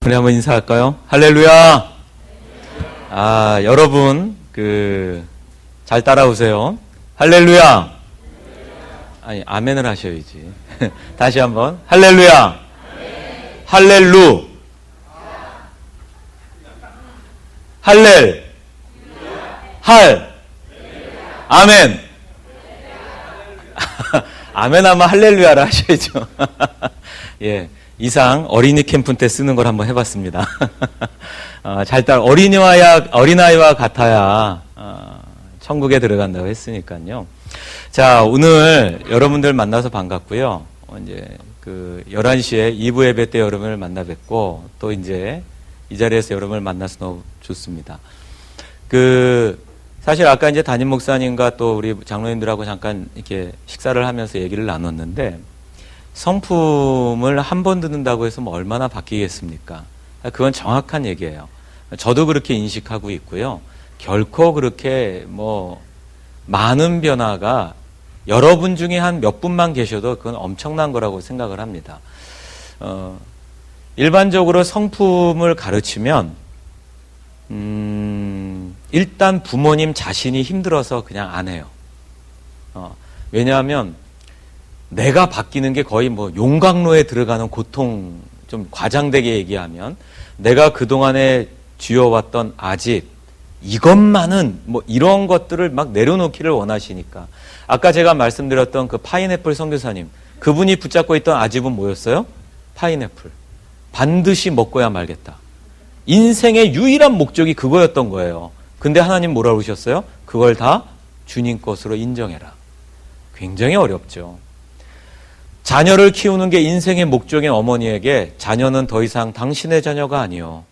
우리 한번 인사할까요? 할렐루야! 여러분, 잘 따라오세요. 할렐루야! 아니, 아멘을 하셔야지. 다시 한번. 할렐루야! 할렐루! 할렐! 할! 아멘! 아멘 하면 할렐루야를 하셔야죠. 예. 이상 어린이 캠프 때 쓰는 걸 한번 해봤습니다. 어린아이와 같아야 천국에 들어간다고 했으니까요. 자, 오늘 여러분들 만나서 반갑고요. 이제 11시에 2부 예배 때 여러분을 만나 뵙고 또 이제 이 자리에서 여러분을 만나서 너무 좋습니다. 사실 아까 이제 담임 목사님과 또 우리 장로님들하고 잠깐 이렇게 식사를 하면서 얘기를 나눴는데 성품을 한 번 듣는다고 해서 뭐 얼마나 바뀌겠습니까? 그건 정확한 얘기예요. 저도 그렇게 인식하고 있고요. 결코 그렇게 많은 변화가 여러분 중에 한 몇 분만 계셔도 그건 엄청난 거라고 생각을 합니다. 일반적으로 성품을 가르치면 일단 부모님 자신이 힘들어서 그냥 안 해요. 왜냐하면 내가 바뀌는 게 거의 용광로에 들어가는 고통, 좀 과장되게 얘기하면 내가 그동안에 쥐어왔던 아집, 이것만은 이런 것들을 막 내려놓기를 원하시니까. 아까 제가 말씀드렸던 그 파인애플 선교사님, 그분이 붙잡고 있던 아집은 뭐였어요? 파인애플. 반드시 먹고야 말겠다. 인생의 유일한 목적이 그거였던 거예요. 근데 하나님 뭐라고 그러셨어요? 그걸 다 주님 것으로 인정해라. 굉장히 어렵죠. 자녀를 키우는 게 인생의 목적인 어머니에게 자녀는 더 이상 당신의 자녀가 아니요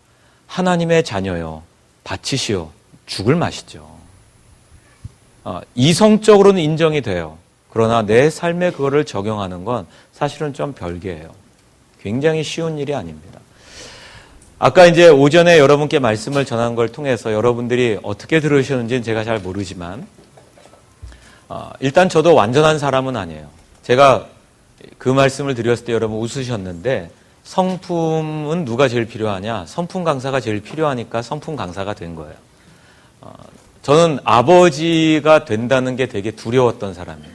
하나님의 자녀요 바치시오 죽을 맛이죠. 이성적으로는 인정이 돼요. 그러나 내 삶에 그거를 적용하는 건 사실은 좀 별개예요. 굉장히 쉬운 일이 아닙니다. 아까 이제 오전에 여러분께 말씀을 전한 걸 통해서 여러분들이 어떻게 들으셨는지는 제가 잘 모르지만 일단 저도 완전한 사람은 아니에요. 제가 그 말씀을 드렸을 때 여러분 웃으셨는데 성품은 누가 제일 필요하냐? 성품 강사가 제일 필요하니까 성품 강사가 된 거예요. 저는 아버지가 된다는 게 되게 두려웠던 사람이에요.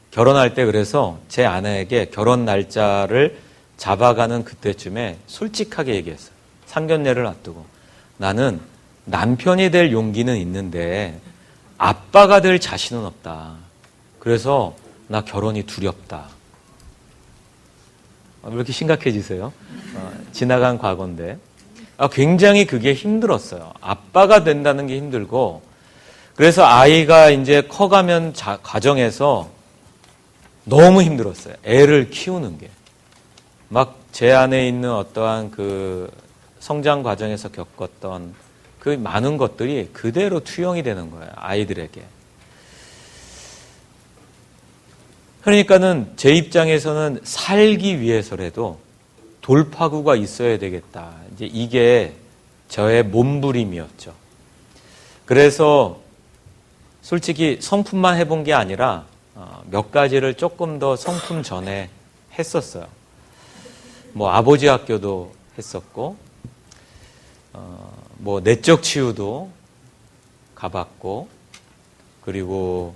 결혼할 때 그래서 제 아내에게 결혼 날짜를 잡아가는 그때쯤에 솔직하게 얘기했어요. 상견례를 앞두고 나는 남편이 될 용기는 있는데 아빠가 될 자신은 없다. 그래서 나 결혼이 두렵다. 왜 이렇게 심각해지세요? 지나간 과거인데. 굉장히 그게 힘들었어요. 아빠가 된다는 게 힘들고, 그래서 아이가 이제 커가면 가정에서 너무 힘들었어요. 애를 키우는 게. 막 제 안에 있는 어떠한 성장 과정에서 겪었던 그 많은 것들이 그대로 투영이 되는 거예요. 아이들에게. 그러니까는 제 입장에서는 살기 위해서라도 돌파구가 있어야 되겠다. 이제 이게 저의 몸부림이었죠. 그래서 솔직히 성품만 해본 게 아니라 몇 가지를 조금 더 성품 전에 했었어요. 아버지 학교도 했었고, 내적 치유도 가봤고, 그리고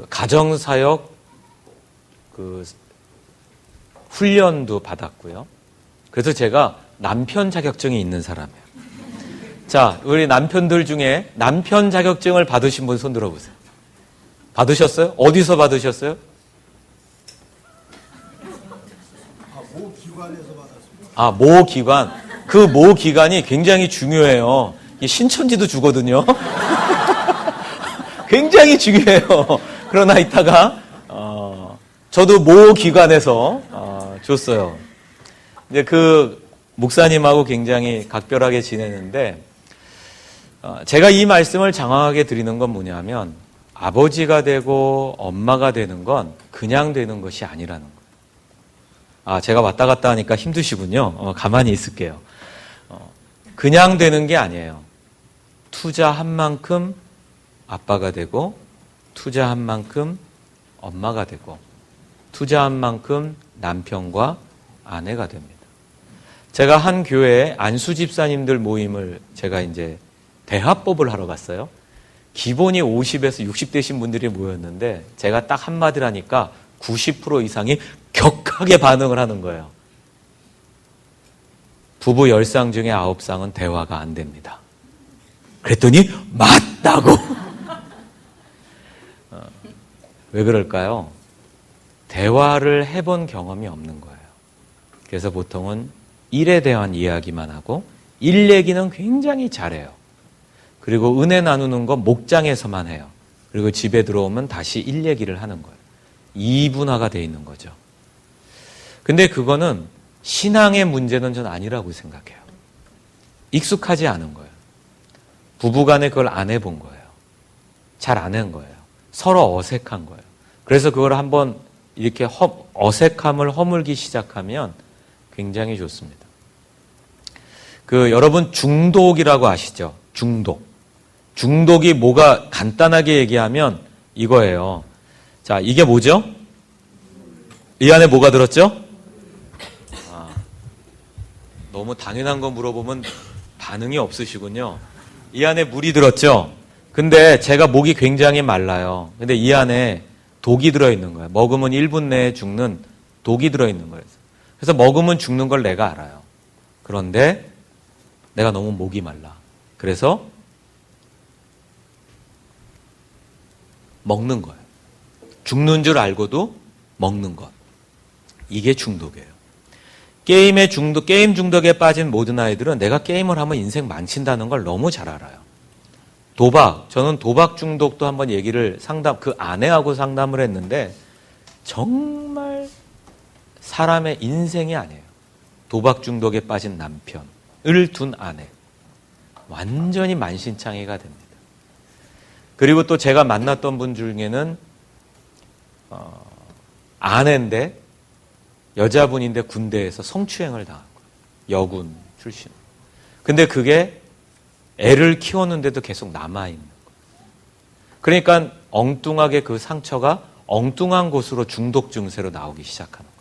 가정사역 훈련도 받았고요. 그래서 제가 남편 자격증이 있는 사람이에요. 자, 우리 남편들 중에 남편 자격증을 받으신 분 손 들어보세요. 받으셨어요? 어디서 받으셨어요? 모 기관에서 받았습니다. 모 기관. 그 모 기관이 굉장히 중요해요. 신천지도 주거든요. 굉장히 중요해요. 그러나 이따가 저도 모 기관에서 줬어요. 이제 그 목사님하고 굉장히 각별하게 지내는데 제가 이 말씀을 장황하게 드리는 건 뭐냐면 아버지가 되고 엄마가 되는 건 그냥 되는 것이 아니라는 거예요. 제가 왔다 갔다 하니까 힘드시군요. 가만히 있을게요. 그냥 되는 게 아니에요. 투자한 만큼 아빠가 되고 투자한 만큼 엄마가 되고 투자한 만큼 남편과 아내가 됩니다. 제가 한 교회에 안수 집사님들 모임을 제가 이제 대화법을 하러 갔어요. 기본이 50에서 60 되신 분들이 모였는데 제가 딱 한마디를 하니까 90% 이상이 격하게 반응을 하는 거예요. 부부 10쌍 중에 9쌍은 대화가 안 됩니다. 그랬더니 맞다고. 왜 그럴까요? 대화를 해본 경험이 없는 거예요. 그래서 보통은 일에 대한 이야기만 하고 일 얘기는 굉장히 잘해요. 그리고 은혜 나누는 건 목장에서만 해요. 그리고 집에 들어오면 다시 일 얘기를 하는 거예요. 이분화가 돼 있는 거죠. 근데 그거는 신앙의 문제는 전 아니라고 생각해요. 익숙하지 않은 거예요. 부부간에 그걸 안 해본 거예요. 잘 안 한 거예요. 서로 어색한 거예요. 그래서 그걸 한번 이렇게 어색함을 허물기 시작하면 굉장히 좋습니다. 여러분 중독이라고 아시죠? 중독이 뭐가 간단하게 얘기하면 이거예요. 자, 이게 뭐죠? 이 안에 뭐가 들었죠? 너무 당연한 거 물어보면 반응이 없으시군요. 이 안에 물이 들었죠? 근데 제가 목이 굉장히 말라요. 근데 이 안에 독이 들어있는 거예요. 먹으면 1분 내에 죽는 독이 들어있는 거예요. 그래서 먹으면 죽는 걸 내가 알아요. 그런데 내가 너무 목이 말라. 그래서 먹는 거예요. 죽는 줄 알고도 먹는 것. 이게 중독이에요. 게임 중독에 빠진 모든 아이들은 내가 게임을 하면 인생 망친다는 걸 너무 잘 알아요. 저는 도박 중독도 한번 그 아내하고 상담을 했는데 정말 사람의 인생이 아니에요. 도박 중독에 빠진 남편을 둔 아내. 완전히 만신창이가 됩니다. 그리고 또 제가 만났던 분 중에는 아내인데 여자분인데 군대에서 성추행을 당한 거예요. 여군 출신. 근데 그게 애를 키웠는데도 계속 남아있는 거예요. 그러니까 엉뚱하게 그 상처가 엉뚱한 곳으로 중독 증세로 나오기 시작하는 거예요.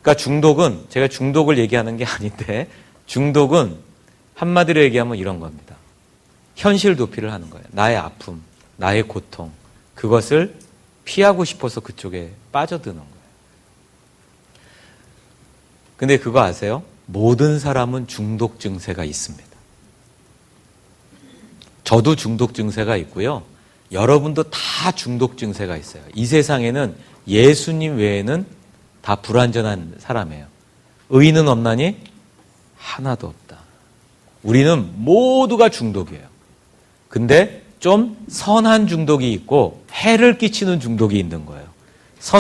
그러니까 중독은 제가 중독을 얘기하는 게 아닌데 중독은 한마디로 얘기하면 이런 겁니다. 현실 도피를 하는 거예요. 나의 아픔, 나의 고통, 그것을 피하고 싶어서 그쪽에 빠져드는 거예요. 근데 그거 아세요? 모든 사람은 중독 증세가 있습니다. 저도 중독 증세가 있고요. 여러분도 다 중독 증세가 있어요. 이 세상에는 예수님 외에는 다 불완전한 사람이에요. 의인은 없나니? 하나도 없다. 우리는 모두가 중독이에요. 근데 좀 선한 중독이 있고 해를 끼치는 중독이 있는 거예요.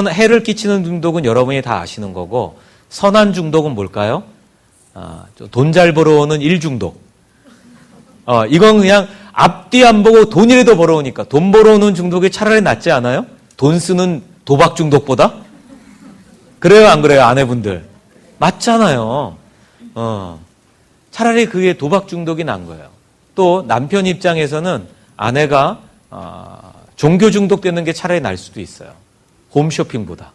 해를 끼치는 중독은 여러분이 다 아시는 거고 선한 중독은 뭘까요? 돈 잘 벌어오는 일중독. 이건 그냥 앞뒤 안 보고 돈이라도 벌어오니까 돈 벌어오는 중독이 차라리 낫지 않아요? 돈 쓰는 도박 중독보다? 그래요, 안 그래요, 아내분들? 맞잖아요. 차라리 그게 도박 중독이 난 거예요. 또 남편 입장에서는 아내가 종교 중독되는 게 차라리 날 수도 있어요. 홈쇼핑보다.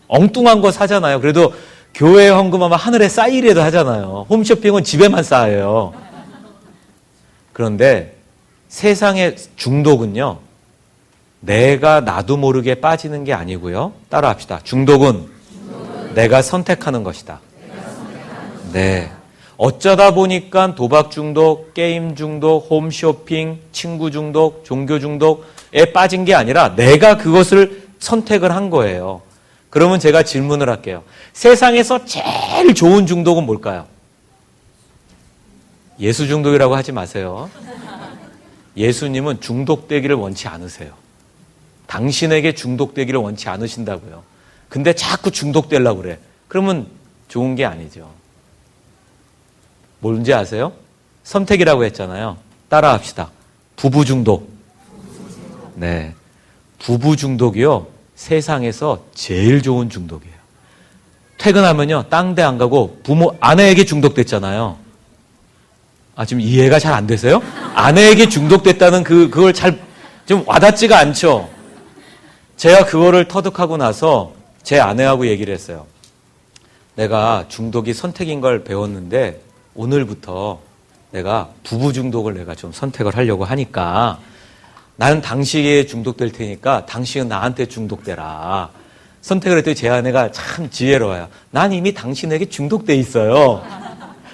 엉뚱한 거 사잖아요. 그래도 교회에 헌금하면 하늘에 쌓이래도 하잖아요. 홈쇼핑은 집에만 쌓여요. 그런데 세상의 중독은요. 내가 나도 모르게 빠지는 게 아니고요. 따라합시다. 중독은 내가 선택하는 것이다. 네. 어쩌다 보니까 도박 중독, 게임 중독, 홈쇼핑, 친구 중독, 종교 중독에 빠진 게 아니라 내가 그것을 선택을 한 거예요. 그러면 제가 질문을 할게요. 세상에서 제일 좋은 중독은 뭘까요? 예수 중독이라고 하지 마세요. 예수님은 중독되기를 원치 않으세요. 당신에게 중독되기를 원치 않으신다고요. 근데 자꾸 중독되려고 그래. 그러면 좋은 게 아니죠. 뭔지 아세요? 선택이라고 했잖아요. 따라합시다. 부부 중독. 네. 부부 중독이요. 세상에서 제일 좋은 중독이에요. 퇴근하면요. 딴 데 안 가고 아내에게 중독됐잖아요. 지금 이해가 잘 안 되세요? 아내에게 중독됐다는 그걸 좀 와닿지가 않죠? 제가 그거를 터득하고 나서 제 아내하고 얘기를 했어요. 내가 중독이 선택인 걸 배웠는데 오늘부터 내가 부부 중독을 내가 좀 선택을 하려고 하니까 나는 당신에 중독될 테니까 당신은 나한테 중독되라. 선택을 했더니 제 아내가 참 지혜로워요. 난 이미 당신에게 중독돼 있어요.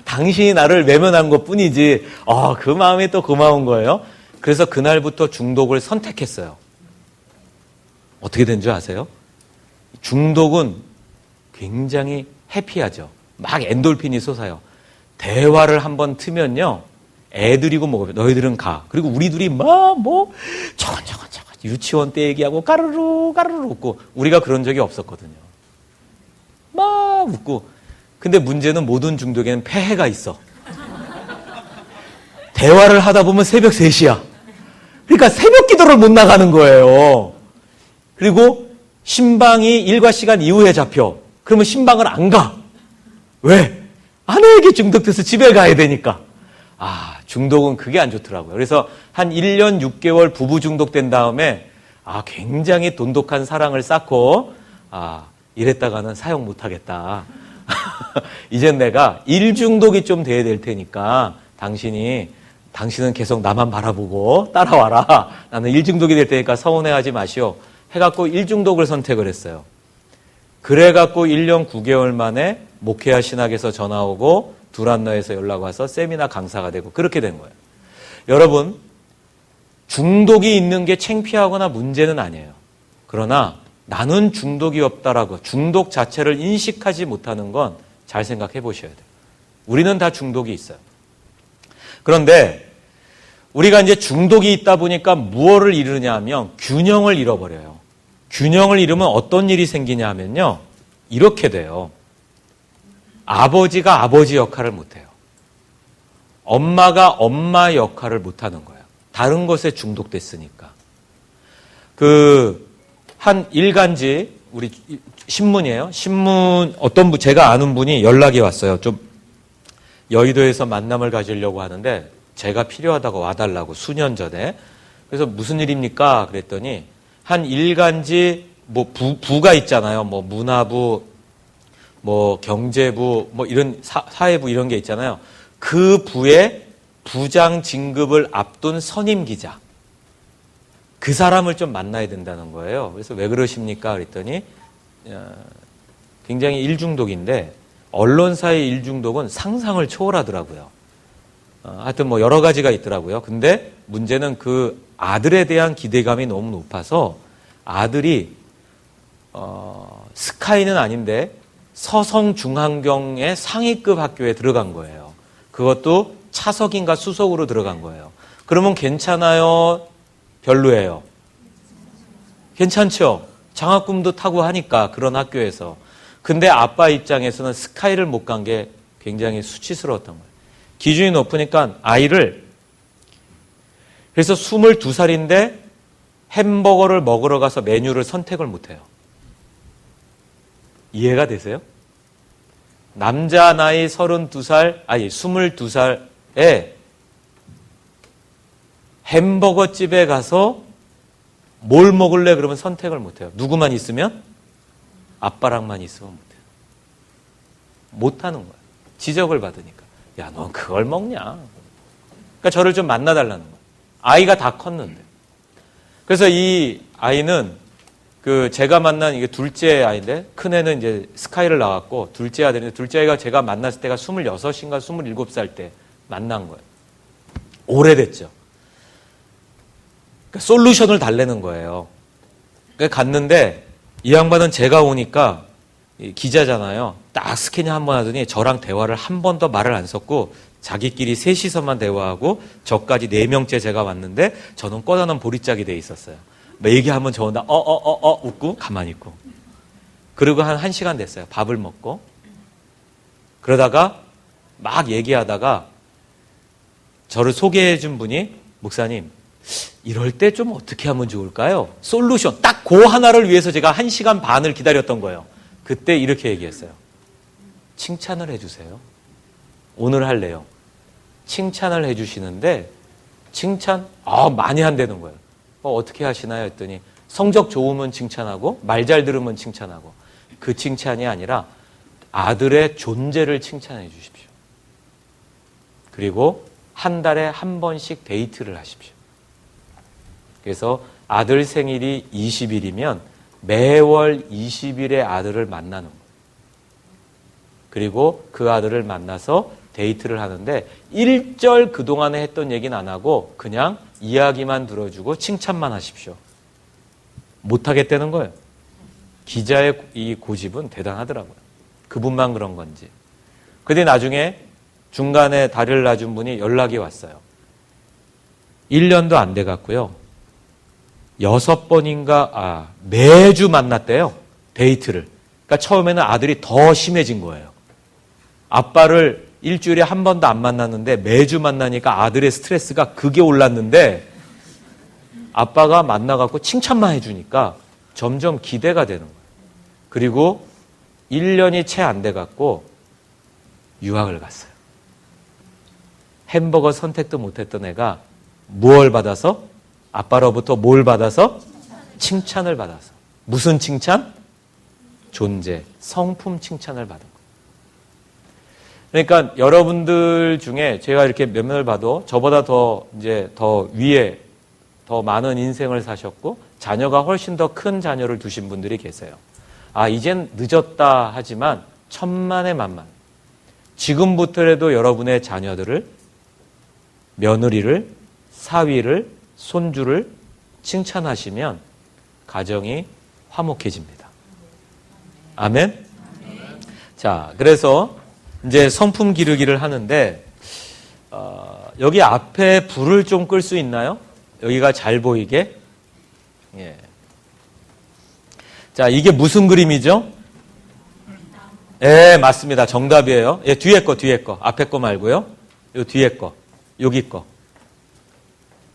당신이 나를 외면한 것 뿐이지. 그 마음이 또 고마운 거예요. 그래서 그날부터 중독을 선택했어요. 어떻게 된 줄 아세요? 중독은 굉장히 해피하죠. 막 엔돌핀이 솟아요. 대화를 한번 트면요. 애들이고 뭐고 너희들은 가. 그리고 우리 둘이 저건 유치원 때 얘기하고 까르르 웃고 우리가 그런 적이 없었거든요. 막 웃고. 근데 문제는 모든 중독에는 폐해가 있어. 대화를 하다 보면 새벽 3시야. 그러니까 새벽 기도를 못 나가는 거예요. 그리고 신방이 일과 시간 이후에 잡혀. 그러면 신방을 안 가. 왜? 아내에게 중독돼서 집에 가야 되니까. 중독은 그게 안 좋더라고요. 그래서 한 1년 6개월 부부 중독된 다음에 굉장히 돈독한 사랑을 쌓고 이랬다가는 사용 못하겠다. 이젠 내가 일 중독이 좀 돼야 될 테니까 당신은 계속 나만 바라보고 따라와라. 나는 일 중독이 될 테니까 서운해하지 마시오. 해갖고 일 중독을 선택을 했어요. 그래갖고 1년 9개월 만에 목회와 신학에서 전화 오고 두란노에서 연락 와서 세미나 강사가 되고 그렇게 된 거예요. 여러분, 중독이 있는 게 창피하거나 문제는 아니에요. 그러나 나는 중독이 없다라고 중독 자체를 인식하지 못하는 건 잘 생각해 보셔야 돼요. 우리는 다 중독이 있어요. 그런데 우리가 이제 중독이 있다 보니까 무엇을 잃으냐 하면 균형을 잃어버려요. 균형을 잃으면 어떤 일이 생기냐 하면요. 이렇게 돼요. 아버지가 아버지 역할을 못해요. 엄마가 엄마 역할을 못하는 거예요. 다른 것에 중독됐으니까. 한 일간지, 우리 신문이에요. 신문, 제가 아는 분이 연락이 왔어요. 좀 여의도에서 만남을 가지려고 하는데 제가 필요하다고 와달라고 수년 전에. 그래서 무슨 일입니까? 그랬더니 한 일간지 부가 있잖아요. 문화부, 경제부, 이런 사회부 이런 게 있잖아요. 그 부의 부장 진급을 앞둔 선임 기자. 그 사람을 좀 만나야 된다는 거예요. 그래서 왜 그러십니까? 그랬더니 굉장히 일중독인데 언론사의 일중독은 상상을 초월하더라고요. 하여튼 여러 가지가 있더라고요. 근데 문제는 그 아들에 대한 기대감이 너무 높아서 아들이 스카이는 아닌데 서성중앙경의 상위급 학교에 들어간 거예요. 그것도 차석인가 수석으로 들어간 거예요. 그러면 괜찮아요? 별로예요? 괜찮죠? 장학금도 타고 하니까 그런 학교에서. 근데 아빠 입장에서는 스카이를 못 간 게 굉장히 수치스러웠던 거예요. 기준이 높으니까 아이를 그래서 22살인데 햄버거를 먹으러 가서 메뉴를 선택을 못 해요. 이해가 되세요? 남자 나이 22살에 햄버거 집에 가서 뭘 먹을래? 그러면 선택을 못 해요. 누구만 있으면? 아빠랑만 있으면 못 해요. 못 하는 거예요. 지적을 받으니까. 야, 넌 그걸 먹냐? 그러니까 저를 좀 만나달라는 거예요. 아이가 다 컸는데. 그래서 이 아이는 제가 만난 이게 둘째 아이인데 큰 애는 이제 스카이를 나왔고 둘째 아들인데 둘째 아이가 제가 만났을 때가 26인가 27살 때 만난 거예요. 오래됐죠. 그러니까 솔루션을 달래는 거예요. 그러니까 갔는데 이 양반은 제가 오니까 기자잖아요. 딱 스캐닝 한번 하더니 저랑 대화를 한 번 더 말을 안 섞고 자기끼리 셋이서만 대화하고 저까지 4명째 제가 왔는데 저는 꺼다놓은 보리짝이 돼 있었어요. 얘기하면 저 혼자 웃고 가만히 있고. 그리고 한 1시간 됐어요. 밥을 먹고. 그러다가 막 얘기하다가 저를 소개해 준 분이 목사님 이럴 때 좀 어떻게 하면 좋을까요? 솔루션 딱 그 하나를 위해서 제가 1시간 반을 기다렸던 거예요. 그때 이렇게 얘기했어요. 칭찬을 해주세요. 오늘 할래요. 칭찬을 해주시는데 칭찬 많이 한다는 거예요. 어떻게 하시나요? 했더니 성적 좋으면 칭찬하고 말 잘 들으면 칭찬하고 그 칭찬이 아니라 아들의 존재를 칭찬해 주십시오. 그리고 한 달에 한 번씩 데이트를 하십시오. 그래서 아들 생일이 20일이면 매월 20일에 아들을 만나는 거예요. 그리고 그 아들을 만나서 데이트를 하는데 일절 그동안에 했던 얘기는 안 하고 그냥 이야기만 들어주고 칭찬만 하십시오. 못하겠다는 거예요. 기자의 이 고집은 대단하더라고요. 그분만 그런 건지. 근데 나중에 중간에 다리를 놔준 분이 연락이 왔어요. 1년도 안 돼 갔고요. 6번인가 매주 만났대요. 데이트를. 그러니까 처음에는 아들이 더 심해진 거예요. 아빠를 일주일에 한 번도 안 만났는데 매주 만나니까 아들의 스트레스가 극에 올랐는데 아빠가 만나갖고 칭찬만 해주니까 점점 기대가 되는 거예요. 그리고 1년이 채 안 돼갖고 유학을 갔어요. 햄버거 선택도 못했던 애가 무얼 받아서? 아빠로부터 뭘 받아서? 칭찬을 받아서. 무슨 칭찬? 존재, 성품 칭찬을 받은 거예요. 그러니까 여러분들 중에 제가 이렇게 몇몇을 봐도 저보다 더 위에 더 많은 인생을 사셨고 자녀가 훨씬 더 큰 자녀를 두신 분들이 계세요. 이젠 늦었다 하지만 천만의 만만. 지금부터라도 여러분의 자녀들을, 며느리를, 사위를, 손주를 칭찬하시면 가정이 화목해집니다. 아멘? 자, 그래서 이제 성품 기르기를 하는데 여기 앞에 불을 좀 끌 수 있나요? 여기가 잘 보이게. 예. 자, 이게 무슨 그림이죠? 예, 맞습니다. 정답이에요. 예, 뒤에 거. 앞에 거 말고요. 요 뒤에 거. 여기 거.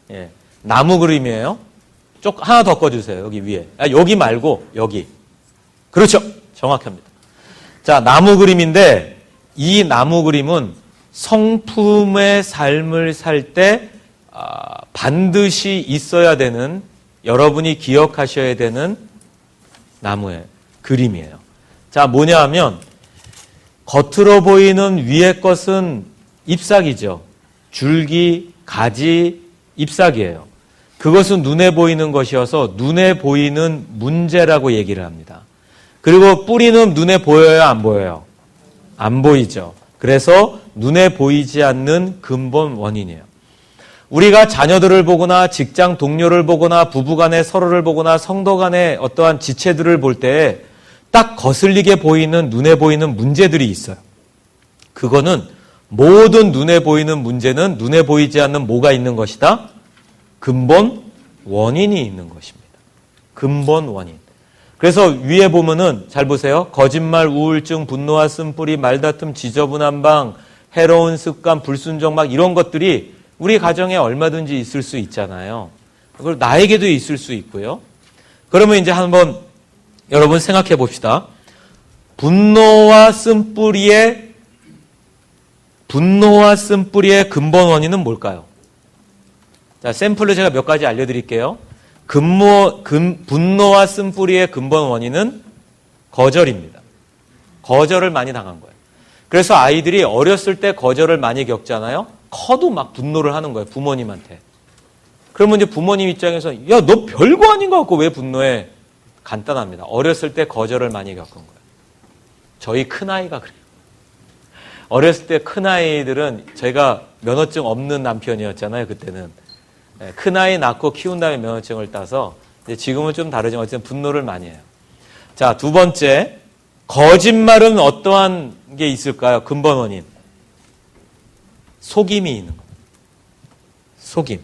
예. 나무 그림이에요. 하나 더 꺼주세요. 여기 위에. 여기 말고, 여기. 그렇죠. 정확합니다. 자, 나무 그림인데, 이 나무 그림은 성품의 삶을 살 때, 반드시 있어야 되는, 여러분이 기억하셔야 되는 나무의 그림이에요. 자, 뭐냐 하면, 겉으로 보이는 위의 것은 잎사귀죠. 줄기, 가지, 잎사귀예요. 그것은 눈에 보이는 것이어서 눈에 보이는 문제라고 얘기를 합니다. 그리고 뿌리는 눈에 보여요, 안 보여요? 안 보이죠. 그래서 눈에 보이지 않는 근본 원인이에요. 우리가 자녀들을 보거나 직장 동료를 보거나 부부간에 서로를 보거나 성도 간의 어떠한 지체들을 볼 때 딱 거슬리게 보이는 눈에 보이는 문제들이 있어요. 그거는 모든 눈에 보이는 문제는 눈에 보이지 않는 뭐가 있는 것이다? 근본 원인이 있는 것입니다. 근본 원인. 그래서 위에 보면은 잘 보세요. 거짓말, 우울증, 분노와 쓴뿌리, 말다툼, 지저분한 방, 해로운 습관, 불순종 막 이런 것들이 우리 가정에 얼마든지 있을 수 있잖아요. 그리고 나에게도 있을 수 있고요. 그러면 이제 한번 여러분 생각해 봅시다. 분노와 쓴뿌리의 근본 원인은 뭘까요? 자, 샘플로 제가 몇 가지 알려드릴게요. 분노와 쓴뿌리의 근본 원인은 거절입니다. 거절을 많이 당한 거예요. 그래서 아이들이 어렸을 때 거절을 많이 겪잖아요. 커도 막 분노를 하는 거예요. 부모님한테. 그러면 이제 부모님 입장에서 야, 너 별거 아닌 것 같고 왜 분노해? 간단합니다. 어렸을 때 거절을 많이 겪은 거예요. 저희 큰아이가 그래요. 어렸을 때 큰아이들은 제가 면허증 없는 남편이었잖아요. 그때는. 큰아이 낳고 키운 다음에 면허증을 따서 지금은 좀 다르지만 어쨌든 분노를 많이 해요. 자, 두 번째. 거짓말은 어떠한 게 있을까요? 근본 원인. 속임이 있는 겁니다. 속임.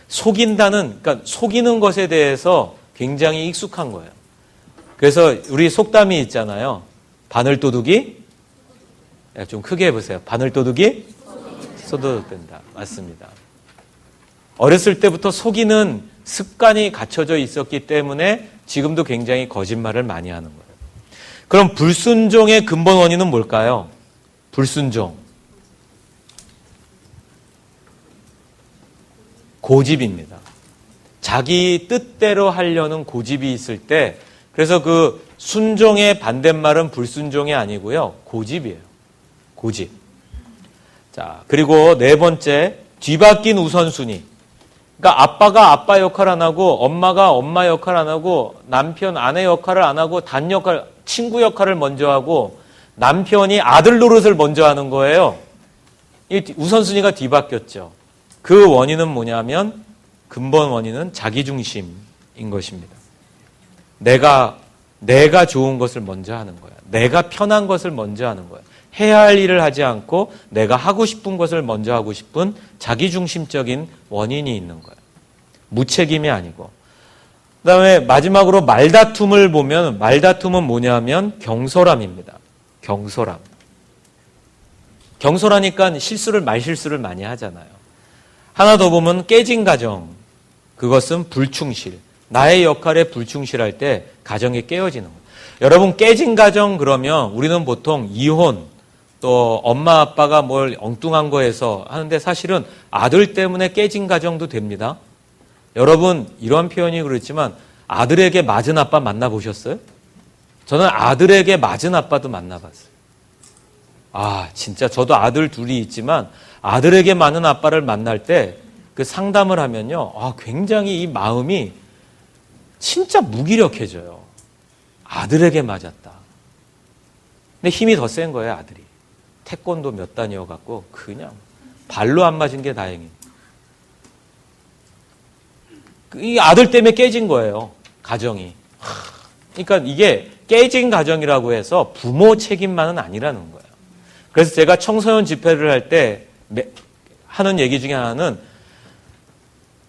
그러니까 속이는 것에 대해서 굉장히 익숙한 거예요. 그래서 우리 속담이 있잖아요. 바늘도둑이, 좀 크게 해보세요. 바늘도둑이 쏟아도둑된다. 맞습니다. 어렸을 때부터 속이는 습관이 갖춰져 있었기 때문에 지금도 굉장히 거짓말을 많이 하는 거예요. 그럼 불순종의 근본 원인은 뭘까요? 불순종. 고집입니다. 자기 뜻대로 하려는 고집이 있을 때 그래서 그 순종의 반대말은 불순종이 아니고요. 고집이에요. 고집. 자, 그리고 네 번째, 뒤바뀐 우선순위. 그러니까 아빠가 아빠 역할 안 하고 엄마가 엄마 역할 안 하고 남편 아내 역할을 안 하고 단 역할, 친구 역할을 먼저 하고 남편이 아들 노릇을 먼저 하는 거예요. 이 우선순위가 뒤바뀌었죠. 그 원인은 뭐냐면 근본 원인은 자기중심인 것입니다. 내가 좋은 것을 먼저 하는 거야. 내가 편한 것을 먼저 하는 거야. 해야 할 일을 하지 않고 내가 하고 싶은 것을 먼저 하고 싶은 자기중심적인 원인이 있는 거야. 무책임이 아니고. 그다음에 마지막으로 말다툼을 보면 말다툼은 뭐냐면 경솔함입니다. 경솔함. 경솔하니까 말실수를 많이 하잖아요. 하나 더 보면 깨진 가정. 그것은 불충실. 나의 역할에 불충실할 때 가정이 깨어지는 거예요. 여러분 깨진 가정 그러면 우리는 보통 이혼 또 엄마 아빠가 뭘 엉뚱한 거 해서 하는데 사실은 아들 때문에 깨진 가정도 됩니다. 여러분 이런 표현이 그렇지만 아들에게 맞은 아빠 만나보셨어요? 저는 아들에게 맞은 아빠도 만나봤어요. 아 진짜 저도 아들 둘이 있지만 아들에게 맞는 아빠를 만날 때 그 상담을 하면요. 아 굉장히 이 마음이 진짜 무기력해져요. 아들에게 맞았다. 근데 힘이 더 센 거예요, 아들이. 태권도 몇 단이어갖고 그냥 발로 안 맞은 게 다행이에요. 이 아들 때문에 깨진 거예요, 가정이. 그러니까 이게 깨진 가정이라고 해서 부모 책임만은 아니라는 거예요. 그래서 제가 청소년 집회를 할 때 하는 얘기 중에 하나는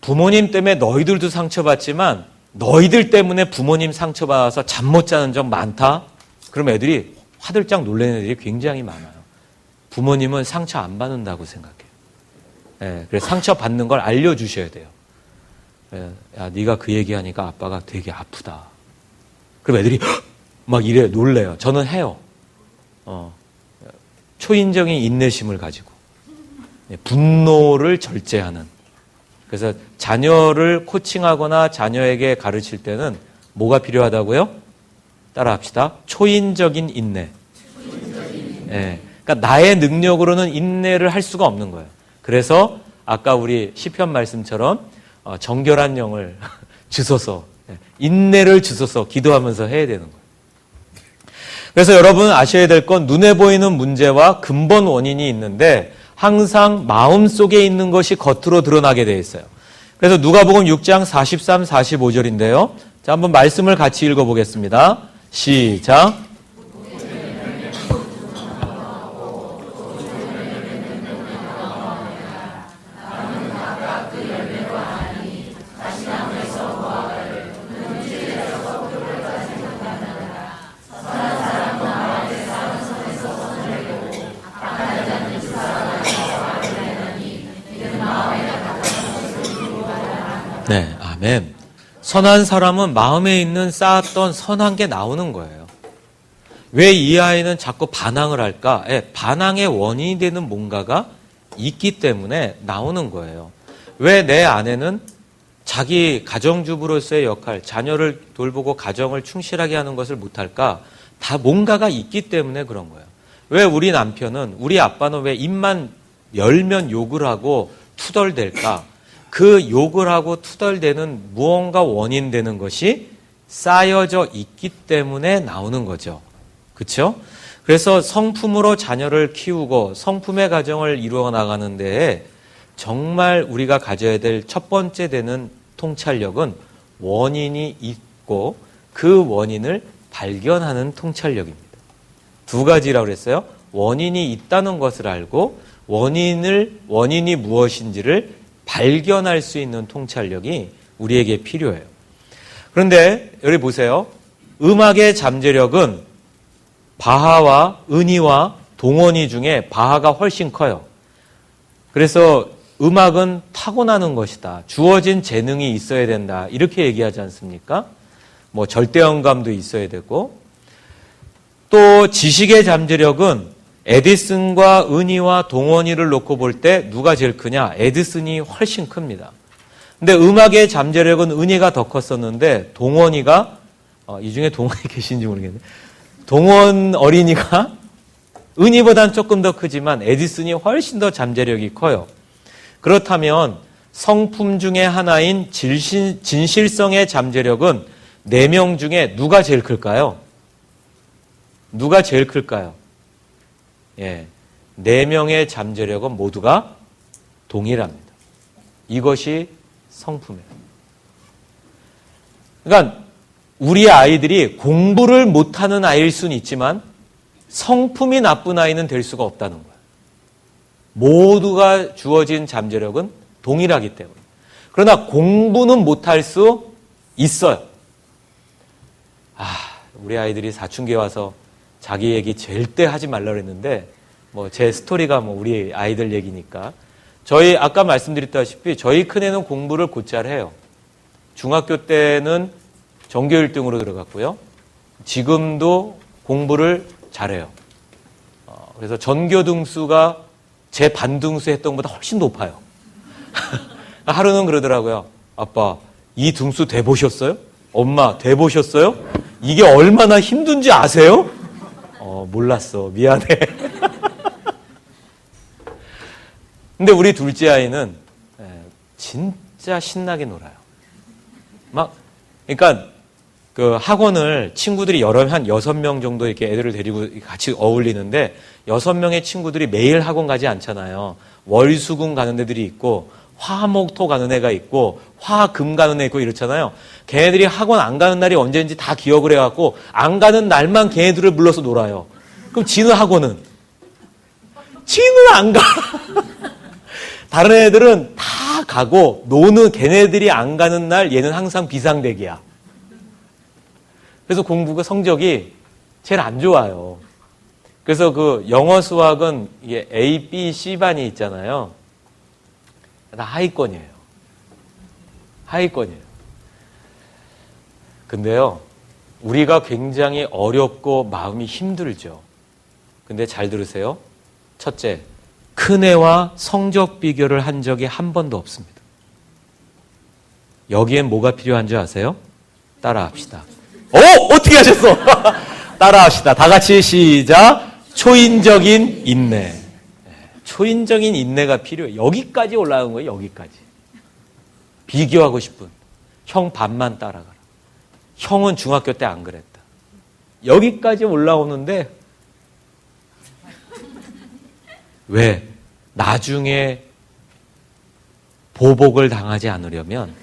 부모님 때문에 너희들도 상처받지만 너희들 때문에 부모님 상처받아서 잠 못 자는 적 많다? 그럼 애들이 화들짝 놀라는 애들이 굉장히 많아요. 부모님은 상처 안 받는다고 생각해요. 예, 그래서 상처 받는 걸 알려주셔야 돼요. 예, 야, 네가 그 얘기하니까 아빠가 되게 아프다. 그럼 애들이 막 이래 놀래요. 저는 해요. 초인적인 인내심을 가지고 분노를 절제하는. 그래서 자녀를 코칭하거나 자녀에게 가르칠 때는 뭐가 필요하다고요? 따라합시다. 초인적인 인내. 예, 그러니까 나의 능력으로는 인내를 할 수가 없는 거예요. 그래서 아까 우리 시편 말씀처럼 정결한 영을 주소서, 인내를 주소서 기도하면서 해야 되는 거예요. 그래서 여러분 아셔야 될 건 눈에 보이는 문제와 근본 원인이 있는데 항상 마음속에 있는 것이 겉으로 드러나게 되어 있어요. 그래서 누가복음 6장 43, 45절인데요. 자, 한번 말씀을 같이 읽어보겠습니다. 시작. 네, 아멘. 선한 사람은 마음에 있는 쌓았던 선한 게 나오는 거예요. 왜 이 아이는 자꾸 반항을 할까? 반항의 원인이 되는 뭔가가 있기 때문에 나오는 거예요. 왜 내 아내는 자기 가정주부로서의 역할, 자녀를 돌보고 가정을 충실하게 하는 것을 못할까? 다 뭔가가 있기 때문에 그런 거예요. 왜 우리 남편은, 우리 아빠는 왜 입만 열면 욕을 하고 투덜댈까? 그 욕을 하고 투덜대는 무언가 원인 되는 것이 쌓여져 있기 때문에 나오는 거죠. 그렇죠? 그래서 성품으로 자녀를 키우고 성품의 가정을 이루어 나가는 데에 정말 우리가 가져야 될 첫 번째 되는 통찰력은 원인이 있고 그 원인을 발견하는 통찰력입니다. 두 가지라고 그랬어요. 원인이 있다는 것을 알고 원인이 무엇인지를 발견할 수 있는 통찰력이 우리에게 필요해요. 그런데 여기 보세요. 음악의 잠재력은 바하와 은희와 동원이 중에 바하가 훨씬 커요. 그래서 음악은 타고나는 것이다. 주어진 재능이 있어야 된다. 이렇게 얘기하지 않습니까? 뭐 절대음감도 있어야 되고, 또 지식의 잠재력은 에디슨과 은희와 동원이를 놓고 볼 때 누가 제일 크냐? 에디슨이 훨씬 큽니다. 근데 음악의 잠재력은 은희가 더 컸었는데 동원이가 이 중에 동원이 계신지 모르겠네. 동원 어린이가 은희보다는 조금 더 크지만 에디슨이 훨씬 더 잠재력이 커요. 그렇다면 성품 중에 하나인 진실성의 잠재력은 4명 중에 누가 제일 클까요? 누가 제일 클까요? 예, 4명의 잠재력은 모두가 동일합니다. 이것이 성품이에요. 그러니까 우리 아이들이 공부를 못하는 아이일 수는 있지만 성품이 나쁜 아이는 될 수가 없다는 거예요. 모두가 주어진 잠재력은 동일하기 때문에. 그러나 공부는 못할 수 있어요. 우리 아이들이 사춘기에 와서 자기 얘기 절대 하지 말라고 했는데 뭐 제 스토리가 뭐 우리 아이들 얘기니까 저희 아까 말씀드렸다시피 저희 큰애는 공부를 곧잘 해요. 중학교 때는 전교 1등으로 들어갔고요. 지금도 공부를 잘해요. 그래서 전교 등수가 제 반등수 했던 것보다 훨씬 높아요. 하루는 그러더라고요. 아빠, 이 등수 대보셨어요? 엄마, 대보셨어요? 이게 얼마나 힘든지 아세요? 몰랐어. 미안해. 근데 우리 둘째 아이는 진짜 신나게 놀아요. 그러니까 그 학원을 친구들이 한 6명 정도 이렇게 애들을 데리고 같이 어울리는데 6명의 친구들이 매일 학원 가지 않잖아요. 월수금 가는 애들이 있고 화목토 가는 애가 있고 화금 가는 애 있고 이렇잖아요. 걔네들이 학원 안 가는 날이 언제인지 다 기억을 해갖고 안 가는 날만 걔네들을 불러서 놀아요. 그럼 지는 학원은? 지는 안 가. 다른 애들은 다 가고 노는 걔네들이 안 가는 날 얘는 항상 비상대기야. 그래서 공부가 성적이 제일 안 좋아요. 그래서 그 영어 수학은 이게 A, B, C반이 있잖아요. 다 하위권이에요. 하위권이에요. 근데요, 우리가 굉장히 어렵고 마음이 힘들죠. 근데 잘 들으세요. 첫째, 큰애와 성적 비교를 한 적이 한 번도 없습니다. 여기엔 뭐가 필요한 줄 아세요? 따라합시다. 어떻게 하셨어? 따라합시다. 다 같이 시작. 초인적인 인내. 초인적인 인내가 필요해요. 여기까지 올라간 거예요. 여기까지. 비교하고 싶은. 형 반만 따라가라. 형은 중학교 때 안 그랬다. 여기까지 올라오는데 왜? 나중에 보복을 당하지 않으려면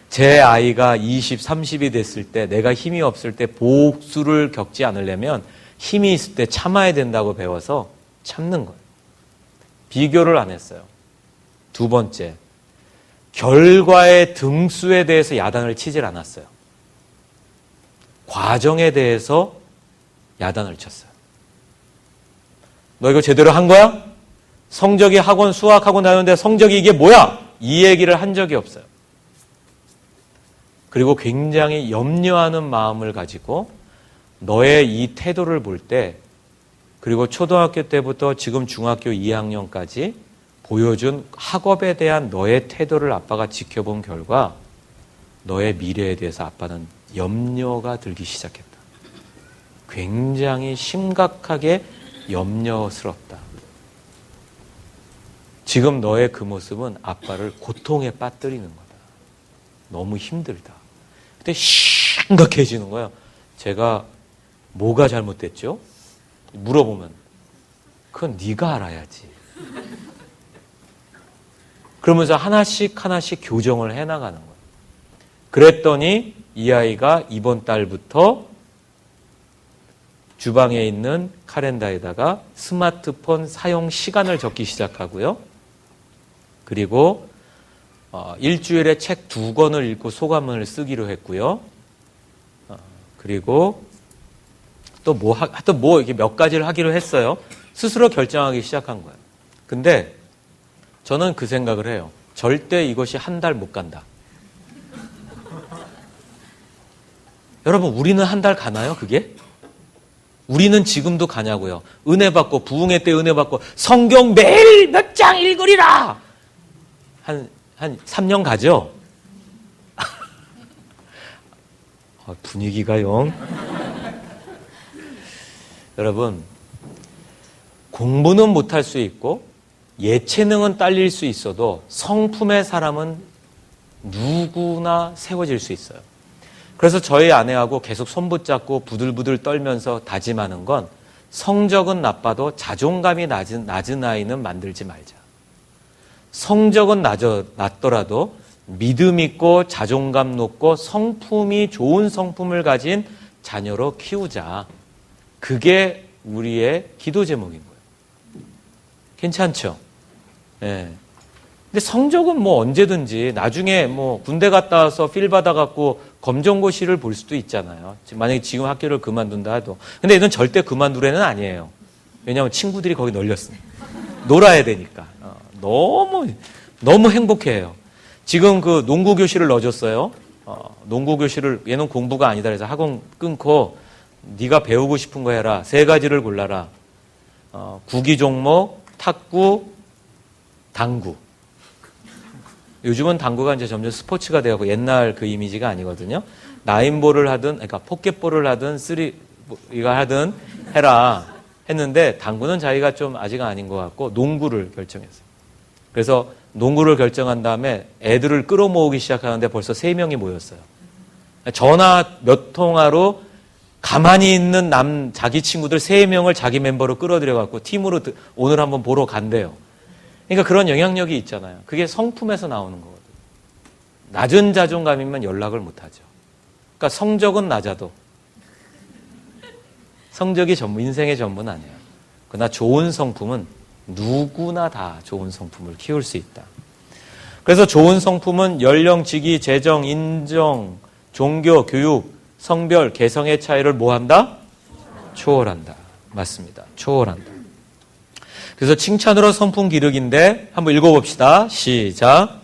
제 아이가 20, 30이 됐을 때 내가 힘이 없을 때 복수를 겪지 않으려면 힘이 있을 때 참아야 된다고 배워서 참는 거예요. 비교를 안 했어요. 두 번째, 결과의 등수에 대해서 야단을 치질 않았어요. 과정에 대해서 야단을 쳤어요. 너 이거 제대로 한 거야? 성적이 학원 수학학원 다녔는데 성적이 이게 뭐야? 이 얘기를 한 적이 없어요. 그리고 굉장히 염려하는 마음을 가지고 너의 이 태도를 볼 때 그리고 초등학교 때부터 지금 중학교 2학년까지 보여준 학업에 대한 너의 태도를 아빠가 지켜본 결과 너의 미래에 대해서 아빠는 염려가 들기 시작했다. 굉장히 심각하게 염려스럽다. 지금 너의 그 모습은 아빠를 고통에 빠뜨리는 거다. 너무 힘들다. 그때 심각해지는 거예요. 제가 뭐가 잘못됐죠? 물어보면 그건 네가 알아야지. 그러면서 하나씩 하나씩 교정을 해나가는 거예요. 그랬더니 이 아이가 이번 달부터 주방에 있는 카렌다에다가 스마트폰 사용 시간을 적기 시작하고요. 그리고 일주일에 책 2권을 읽고 소감을 쓰기로 했고요. 그리고 또 이렇게 몇 가지를 하기로 했어요. 스스로 결정하기 시작한 거예요. 근데 저는 그 생각을 해요. 절대 이것이 한 달 못 간다. 여러분, 우리는 한 달 가나요, 그게? 우리는 지금도 가냐고요. 은혜 받고, 부흥회 때 은혜 받고, 성경 매일 몇 장 읽으리라! 한 3년 가죠? 분위기가 영. 여러분, 공부는 못할 수 있고 예체능은 딸릴 수 있어도 성품의 사람은 누구나 세워질 수 있어요. 그래서 저희 아내하고 계속 손 붙잡고 부들부들 떨면서 다짐하는 건 성적은 나빠도 자존감이 낮은 아이는 만들지 말자. 성적은 낮더라도 믿음 있고 자존감 높고 성품이 좋은 성품을 가진 자녀로 키우자. 그게 우리의 기도 제목인 거예요. 괜찮죠? 예. 근데 성적은 뭐 언제든지 나중에 뭐 군대 갔다 와서 필 받아갖고 검정고시를 볼 수도 있잖아요. 만약에 지금 학교를 그만둔다 해도. 근데 이건 절대 그만둘 애는 아니에요. 왜냐하면 친구들이 거기 널렸으니까. 놀아야 되니까. 너무 행복해요. 지금 그 농구 교실을 넣어줬어요. 농구 교실을 얘는 공부가 아니다 그래서 학원 끊고 네가 배우고 싶은 거 해라. 3가지를 골라라. 구기 종목, 탁구, 당구. 요즘은 당구가 이제 점점 스포츠가 되고 옛날 그 이미지가 아니거든요. 나인볼을 하든, 그러니까 포켓볼을 하든, 이거 하든 해라 했는데 당구는 자기가 좀 아직 아닌 것 같고 농구를 결정했어요. 그래서 농구를 결정한 다음에 애들을 끌어모으기 시작하는데 벌써 3명이 모였어요. 전화 몇 통화로 가만히 있는 자기 친구들 3명을 자기 멤버로 끌어들여갖고 팀으로 오늘 한번 보러 간대요. 그러니까 그런 영향력이 있잖아요. 그게 성품에서 나오는 거거든요. 낮은 자존감이면 연락을 못하죠. 그러니까 성적은 낮아도 성적이 인생의 전부는 아니에요. 그러나 좋은 성품은 누구나 다 좋은 성품을 키울 수 있다. 그래서 좋은 성품은 연령, 직위, 재정, 인정, 종교, 교육, 성별, 개성의 차이를 뭐한다? 초월한다. 맞습니다. 초월한다. 그래서 칭찬으로 성품 기르기인데 한번 읽어봅시다. 시작.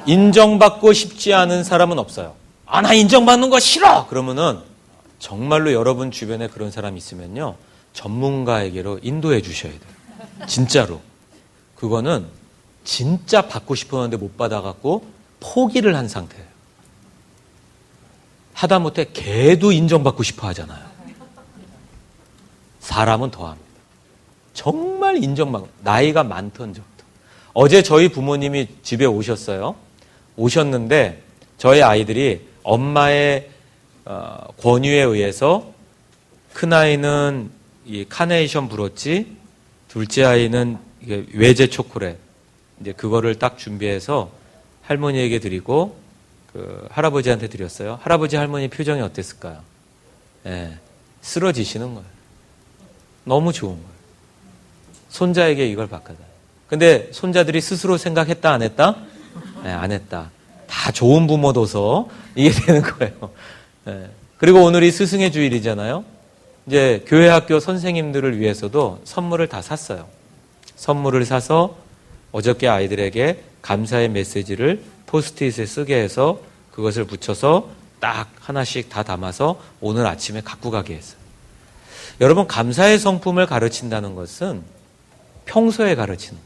인정받고 싶지 않은 사람은 없어요. 나 인정받는 거 싫어! 그러면은 정말로 여러분 주변에 그런 사람이 있으면요. 전문가에게로 인도해 주셔야 돼요. 진짜로. 그거는 진짜 받고 싶었는데 못 받아갖고 포기를 한 상태예요. 하다못해 개도 인정받고 싶어 하잖아요. 사람은 더합니다. 정말 인정받고 나이가 많던 적도. 어제 저희 부모님이 집에 오셨는데 저희 아이들이 엄마의 권유에 의해서 큰아이는 이 카네이션 브로치, 둘째 아이는 외제 초콜릿 이제 그거를 딱 준비해서 할머니에게 드리고 그 할아버지한테 드렸어요. 할아버지 할머니 표정이 어땠을까요? 예, 쓰러지시는 거예요. 너무 좋은 거예요. 손자에게 이걸 바꿔다. 근데 손자들이 스스로 생각했다 안 했다? 네, 안 했다. 다 좋은 부모도서 이게 되는 거예요. 네. 그리고 오늘이 스승의 주일이잖아요. 이제 교회 학교 선생님들을 위해서도 선물을 다 샀어요. 선물을 사서 어저께 아이들에게 감사의 메시지를 포스트잇에 쓰게 해서 그것을 붙여서 딱 하나씩 다 담아서 오늘 아침에 갖고 가게 했어요. 여러분, 감사의 성품을 가르친다는 것은 평소에 가르치는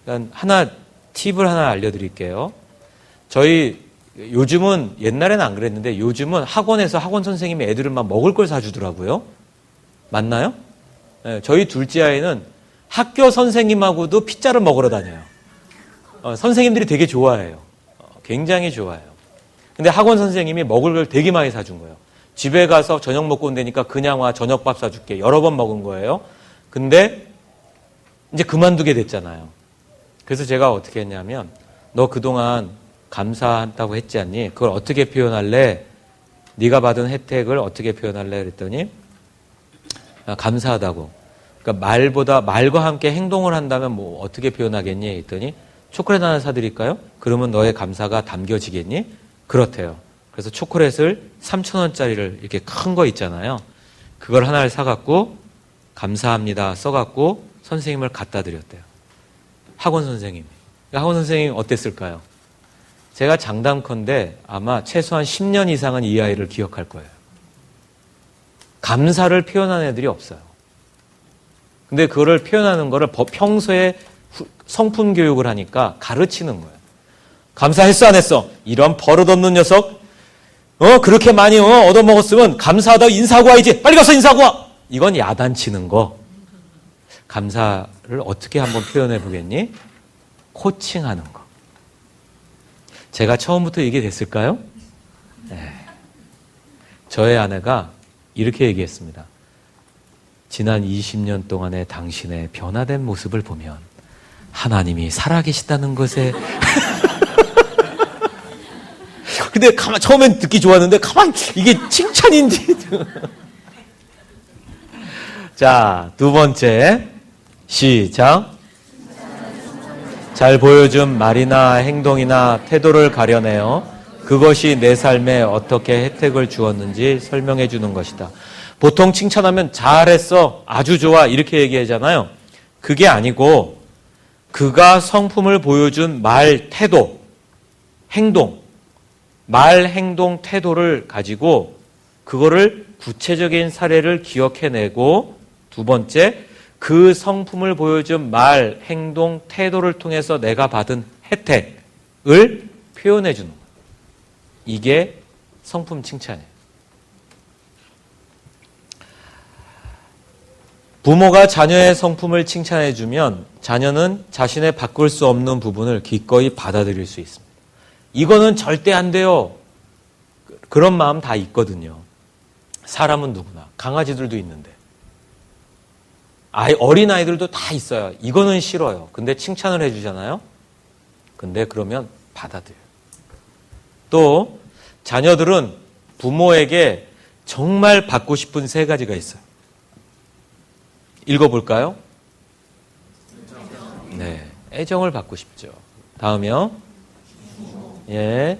거예요. 그러니까 팁을 하나 알려드릴게요. 저희 요즘은 옛날에는 안 그랬는데 요즘은 학원에서 학원 선생님이 애들은 막 먹을 걸 사주더라고요. 맞나요? 네, 저희 둘째 아이는 학교 선생님하고도 피자를 먹으러 다녀요. 선생님들이 되게 좋아해요. 굉장히 좋아해요. 근데 학원 선생님이 먹을 걸 되게 많이 사준 거예요. 집에 가서 저녁 먹고 온다니까 그냥 와 저녁밥 사줄게. 여러 번 먹은 거예요. 근데 이제 그만두게 됐잖아요. 그래서 제가 어떻게 했냐면 너 그동안 감사한다고 했지 않니? 그걸 어떻게 표현할래? 네가 받은 혜택을 어떻게 표현할래? 그랬더니 감사하다고. 그러니까 말과 함께 행동을 한다면 뭐 어떻게 표현하겠니? 했더니 초콜릿 하나 사드릴까요? 그러면 너의 감사가 담겨지겠니? 그렇대요. 그래서 초콜릿을 3,000원짜리를 이렇게 큰 거 있잖아요. 그걸 하나를 사갖고 감사합니다 써갖고 선생님을 갖다 드렸대요. 학원 선생님이. 학원 선생님이 어땠을까요? 제가 장담컨대 아마 최소한 10년 이상은 이 아이를 기억할 거예요. 감사를 표현한 애들이 없어요. 근데 그거를 표현하는 거를 평소에 성품 교육을 하니까 가르치는 거예요. 감사했어 안 했어? 이런 버릇없는 녀석. 그렇게 많이 얻어먹었으면 감사하다고 인사하고 와야지. 빨리 가서 인사하고 와. 이건 야단치는 거. 감사를 어떻게 한번 표현해 보겠니? 코칭하는 거. 제가 처음부터 얘기됐을까요? 네. 저의 아내가 이렇게 얘기했습니다. 지난 20년 동안의 당신의 변화된 모습을 보면 하나님이 살아계시다는 것에 근데 처음엔 듣기 좋았는데 가만 이게 칭찬인지 자, 두 번째 시작. 잘 보여준 말이나 행동이나 태도를 가려내어 그것이 내 삶에 어떻게 혜택을 주었는지 설명해 주는 것이다. 보통 칭찬하면 잘했어, 아주 좋아 이렇게 얘기하잖아요. 그게 아니고 그가 성품을 보여준 말, 태도, 행동, 말, 행동, 태도를 가지고 그거를 구체적인 사례를 기억해내고 두 번째, 그 성품을 보여준 말, 행동, 태도를 통해서 내가 받은 혜택을 표현해 주는 거예요. 이게 성품 칭찬이에요. 부모가 자녀의 성품을 칭찬해 주면 자녀는 자신의 바꿀 수 없는 부분을 기꺼이 받아들일 수 있습니다. 이거는 절대 안 돼요. 그런 마음 다 있거든요. 사람은 누구나. 강아지들도 있는데. 어린아이들도 다 있어요. 이거는 싫어요. 근데 칭찬을 해주잖아요. 근데 그러면 받아들여요. 또 자녀들은 부모에게 정말 받고 싶은 세 가지가 있어요. 읽어볼까요? 네, 애정을 받고 싶죠. 다음이요. 이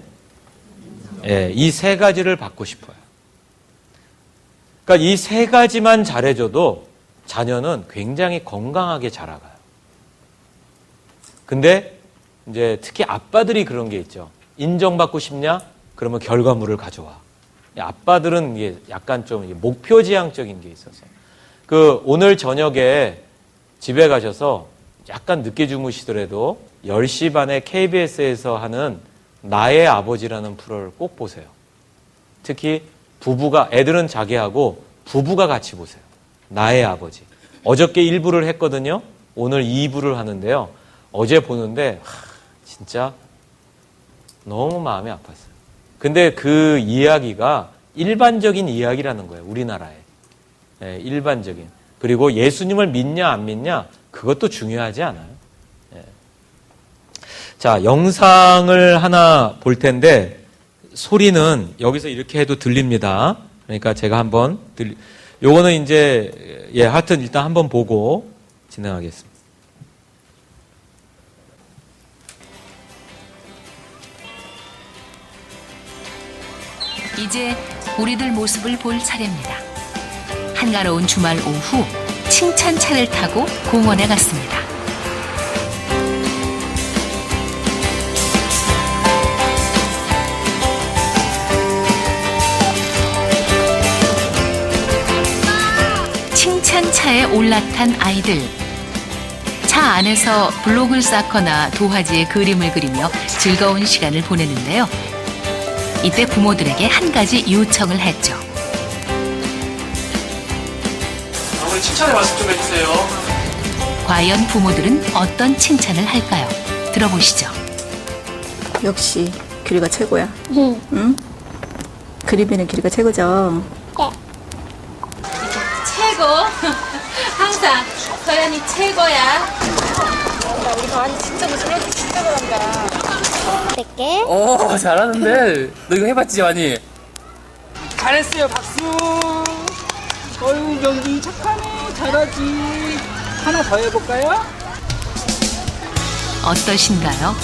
세 가지를 받고 싶어요. 그러니까 이 세 가지만 잘해줘도 자녀는 굉장히 건강하게 자라가요. 근데 이제 특히 아빠들이 그런 게 있죠. 인정받고 싶냐? 그러면 결과물을 가져와. 아빠들은 이게 약간 좀 목표지향적인 게 있어서. 오늘 저녁에 집에 가셔서 약간 늦게 주무시더라도 10시 반에 KBS에서 하는 나의 아버지라는 프로를 꼭 보세요. 특히 부부가, 애들은 자기하고 부부가 같이 보세요. 나의 아버지. 어저께 1부를 했거든요. 오늘 2부를 하는데요. 어제 보는데 진짜 너무 마음이 아팠어요. 근데 그 이야기가 일반적인 이야기라는 거예요. 우리나라에. 네, 일반적인. 그리고 예수님을 믿냐 안 믿냐 그것도 중요하지 않아요. 네. 자, 영상을 하나 볼 텐데 소리는 여기서 이렇게 해도 들립니다. 그러니까 제가 한번 요거는 이제 하여튼 일단 한번 보고 진행하겠습니다. 이제 우리들 모습을 볼 차례입니다. 한가로운 주말 오후 칭찬차를 타고 공원에 갔습니다. 칭찬차에 올라탄 아이들. 차 안에서 블록을 쌓거나 도화지에 그림을 그리며 즐거운 시간을 보내는데요. 이때 부모들에게 한 가지 요청을 했죠. 오늘 칭찬의 말씀 좀 해주세요. 과연 부모들은 어떤 칭찬을 할까요? 들어보시죠. 역시 규리가 최고야. 응? 그림에는 규리가 최고죠. 최고. 항상 서연이 최고야. 우리 가은이 진짜 무슨 진짜 잘한다. 어떻게? 오, 잘하는데. 너 이거 해봤지, 많이? 잘했어요, 박수. 어유 연기 착하네, 잘하지. 하나 더 해볼까요? 어떠신가요?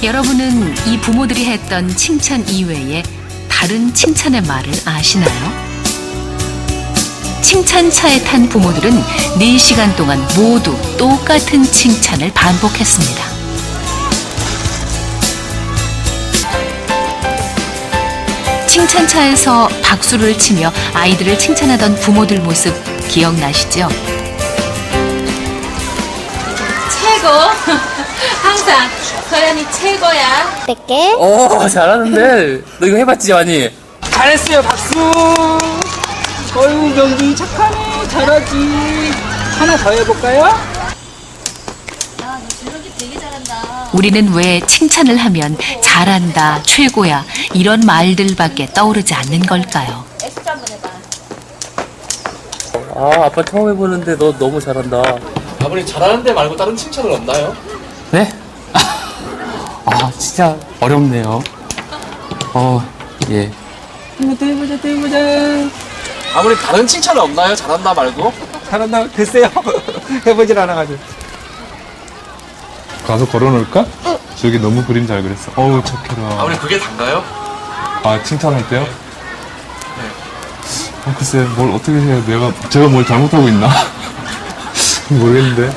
여러분은 이 부모들이 했던 칭찬 이외에 다른 칭찬의 말을 아시나요? 칭찬차에 탄 부모들은 4시간 동안 모두 똑같은 칭찬을 반복했습니다. 칭찬차에서 박수를 치며 아이들을 칭찬하던 부모들 모습 기억나시죠? 최고. 항상 서연이 최고야. 100개. 오, 잘하는데. 너 이거 해봤지, 많이? 잘했어요. 박수. 어유 경기 착하네. 잘하지. 하나 더 해볼까요? 우리는 왜 칭찬을 하면 잘한다, 최고야 이런 말들밖에 떠오르지 않는 걸까요? 아, 아빠 처음 해보는데 너 너무 잘한다. 아버님 잘하는데 말고 다른 칭찬은 없나요? 네? 아, 진짜 어렵네요. 예. 또 해보자. 아버님 다른 칭찬은 없나요? 잘한다 말고? 잘한다. 글쎄요. 해보질 않아가지고. 가서 걸어놓을까? 저기 너무 그림 잘 그렸어. 어우, 착해라. 아버님 그게 단가요? 아, 칭찬할 때요? 글쎄, 뭘 어떻게 해야 제가 뭘 잘못하고 있나? 모르겠는데.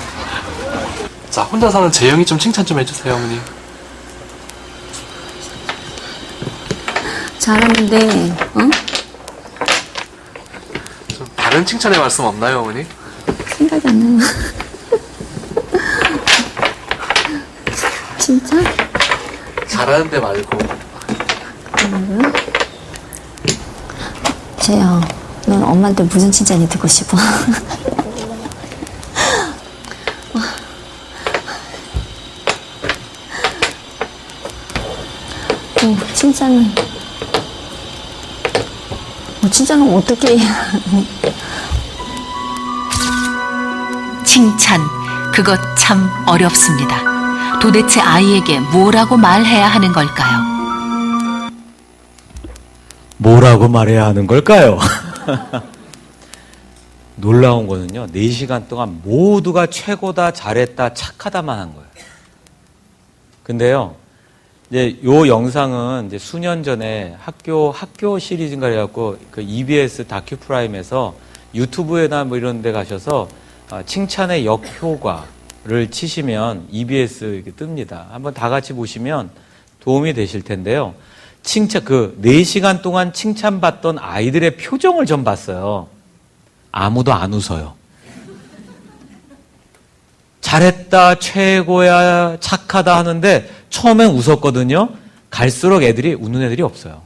자, 혼자 사는 재영이 좀 칭찬 좀 해주세요, 어머니. 잘하는데, 어? 좀 다른 칭찬의 말씀 없나요, 어머니? 생각이 안 나. 진짜? 잘하는데 말고. 재영, 넌 엄마한테 무슨 칭찬이 듣고 싶어? 칭찬은 칭찬은 어떻게 해야? 칭찬, 그것 참 어렵습니다. 도대체 아이에게 뭐라고 말해야 하는 걸까요? 뭐라고 말해야 하는 걸까요? 놀라운 거는요, 4시간 동안 모두가 최고다, 잘했다, 착하다만 한 거예요. 근데요, 이제 요 영상은 이제 수년 전에 학교 시리즈인가 해갖고 그 EBS 다큐프라임에서 유튜브에나 뭐 이런 데 가셔서 칭찬의 역효과를 치시면 EBS 이렇게 뜹니다. 한번 다 같이 보시면 도움이 되실 텐데요. 4시간 동안 칭찬받던 아이들의 표정을 좀 봤어요. 아무도 안 웃어요. 잘했다, 최고야, 착하다 하는데 처음엔 웃었거든요. 갈수록 애들이 웃는 애들이 없어요.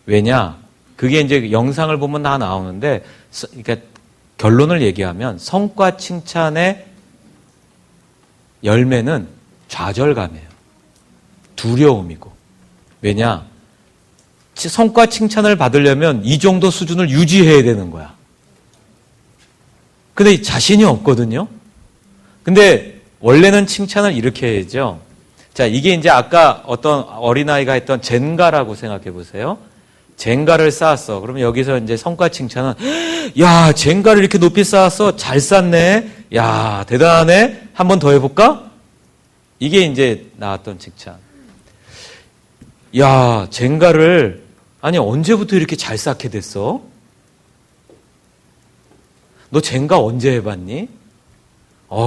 왜냐? 그게 이제 영상을 보면 다 나오는데, 그러니까 결론을 얘기하면 성과 칭찬의 열매는 좌절감이에요. 두려움이고. 왜냐? 성과 칭찬을 받으려면 이 정도 수준을 유지해야 되는 거야. 근데 자신이 없거든요. 근데 원래는 칭찬을 이렇게 해야죠. 자, 이게 이제 아까 어떤 어린아이가 했던 젠가라고 생각해 보세요. 젠가를 쌓았어. 그러면 여기서 이제 성과 칭찬은, 야, 젠가를 이렇게 높이 쌓았어. 잘 쌓네. 야, 대단하네. 한 번 더 해볼까? 이게 이제 나왔던 칭찬. 야, 젠가를, 아니, 언제부터 이렇게 잘 쌓게 됐어? 너 젠가 언제 해봤니?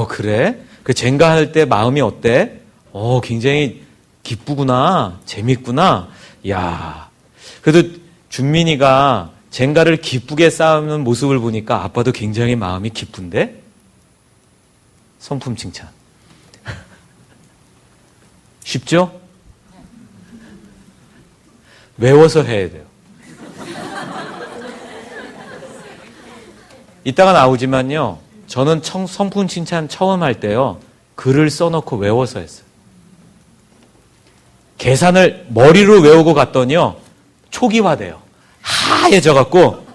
그래? 그 젠가 할 때 마음이 어때? 굉장히 기쁘구나. 재밌구나. 야, 그래도 준민이가 젠가를 기쁘게 쌓는 모습을 보니까 아빠도 굉장히 마음이 기쁜데? 성품 칭찬. 쉽죠? 외워서 해야 돼요. 이따가 나오지만요, 저는 성품 칭찬 처음 할 때요, 글을 써놓고 외워서 했어요. 계산을 머리로 외우고 갔더니요, 초기화돼요. 하얘져갖고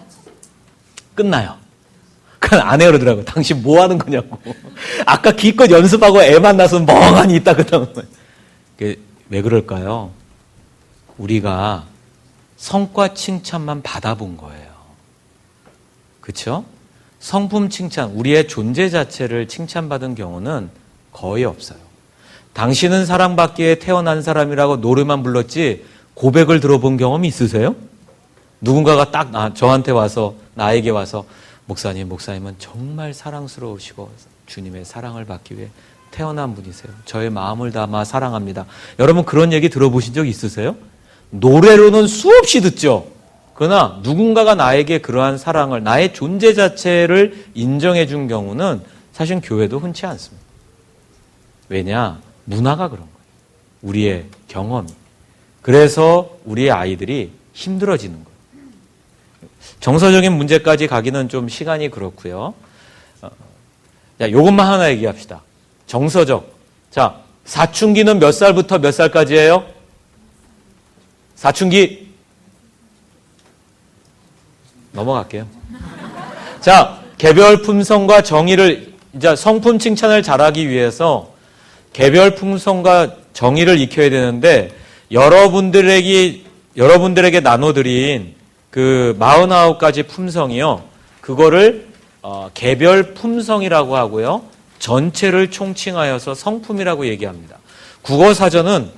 끝나요. 그건 안 해오더라고요. 당신 뭐 하는 거냐고. 아까 기껏 연습하고 애만 나서 멍하니 있다 그러면. 왜 그럴까요? 우리가 성과 칭찬만 받아본 거예요. 그렇죠? 성품 칭찬, 우리의 존재 자체를 칭찬받은 경우는 거의 없어요. 당신은 사랑받기에 태어난 사람이라고 노래만 불렀지 고백을 들어본 경험이 있으세요? 누군가가 딱 저한테 와서, 나에게 와서, 목사님은 정말 사랑스러우시고 주님의 사랑을 받기 위해 태어난 분이세요. 저의 마음을 담아 사랑합니다. 여러분 그런 얘기 들어보신 적 있으세요? 노래로는 수없이 듣죠. 그러나 누군가가 나에게 그러한 사랑을, 나의 존재 자체를 인정해 준 경우는 사실 교회도 흔치 않습니다. 왜냐? 문화가 그런 거예요. 우리의 경험이. 그래서 우리의 아이들이 힘들어지는 거예요. 정서적인 문제까지 가기는 좀 시간이 그렇고요. 자, 요것만 하나 얘기합시다. 정서적. 자, 사춘기는 몇 살부터 몇 살까지예요? 사춘기. 넘어갈게요. 자, 개별 품성과 정의를, 이제 성품 칭찬을 잘하기 위해서 개별 품성과 정의를 익혀야 되는데, 여러분들에게 나눠드린 그 49가지 품성이요. 그거를 개별 품성이라고 하고요. 전체를 총칭하여서 성품이라고 얘기합니다. 국어사전은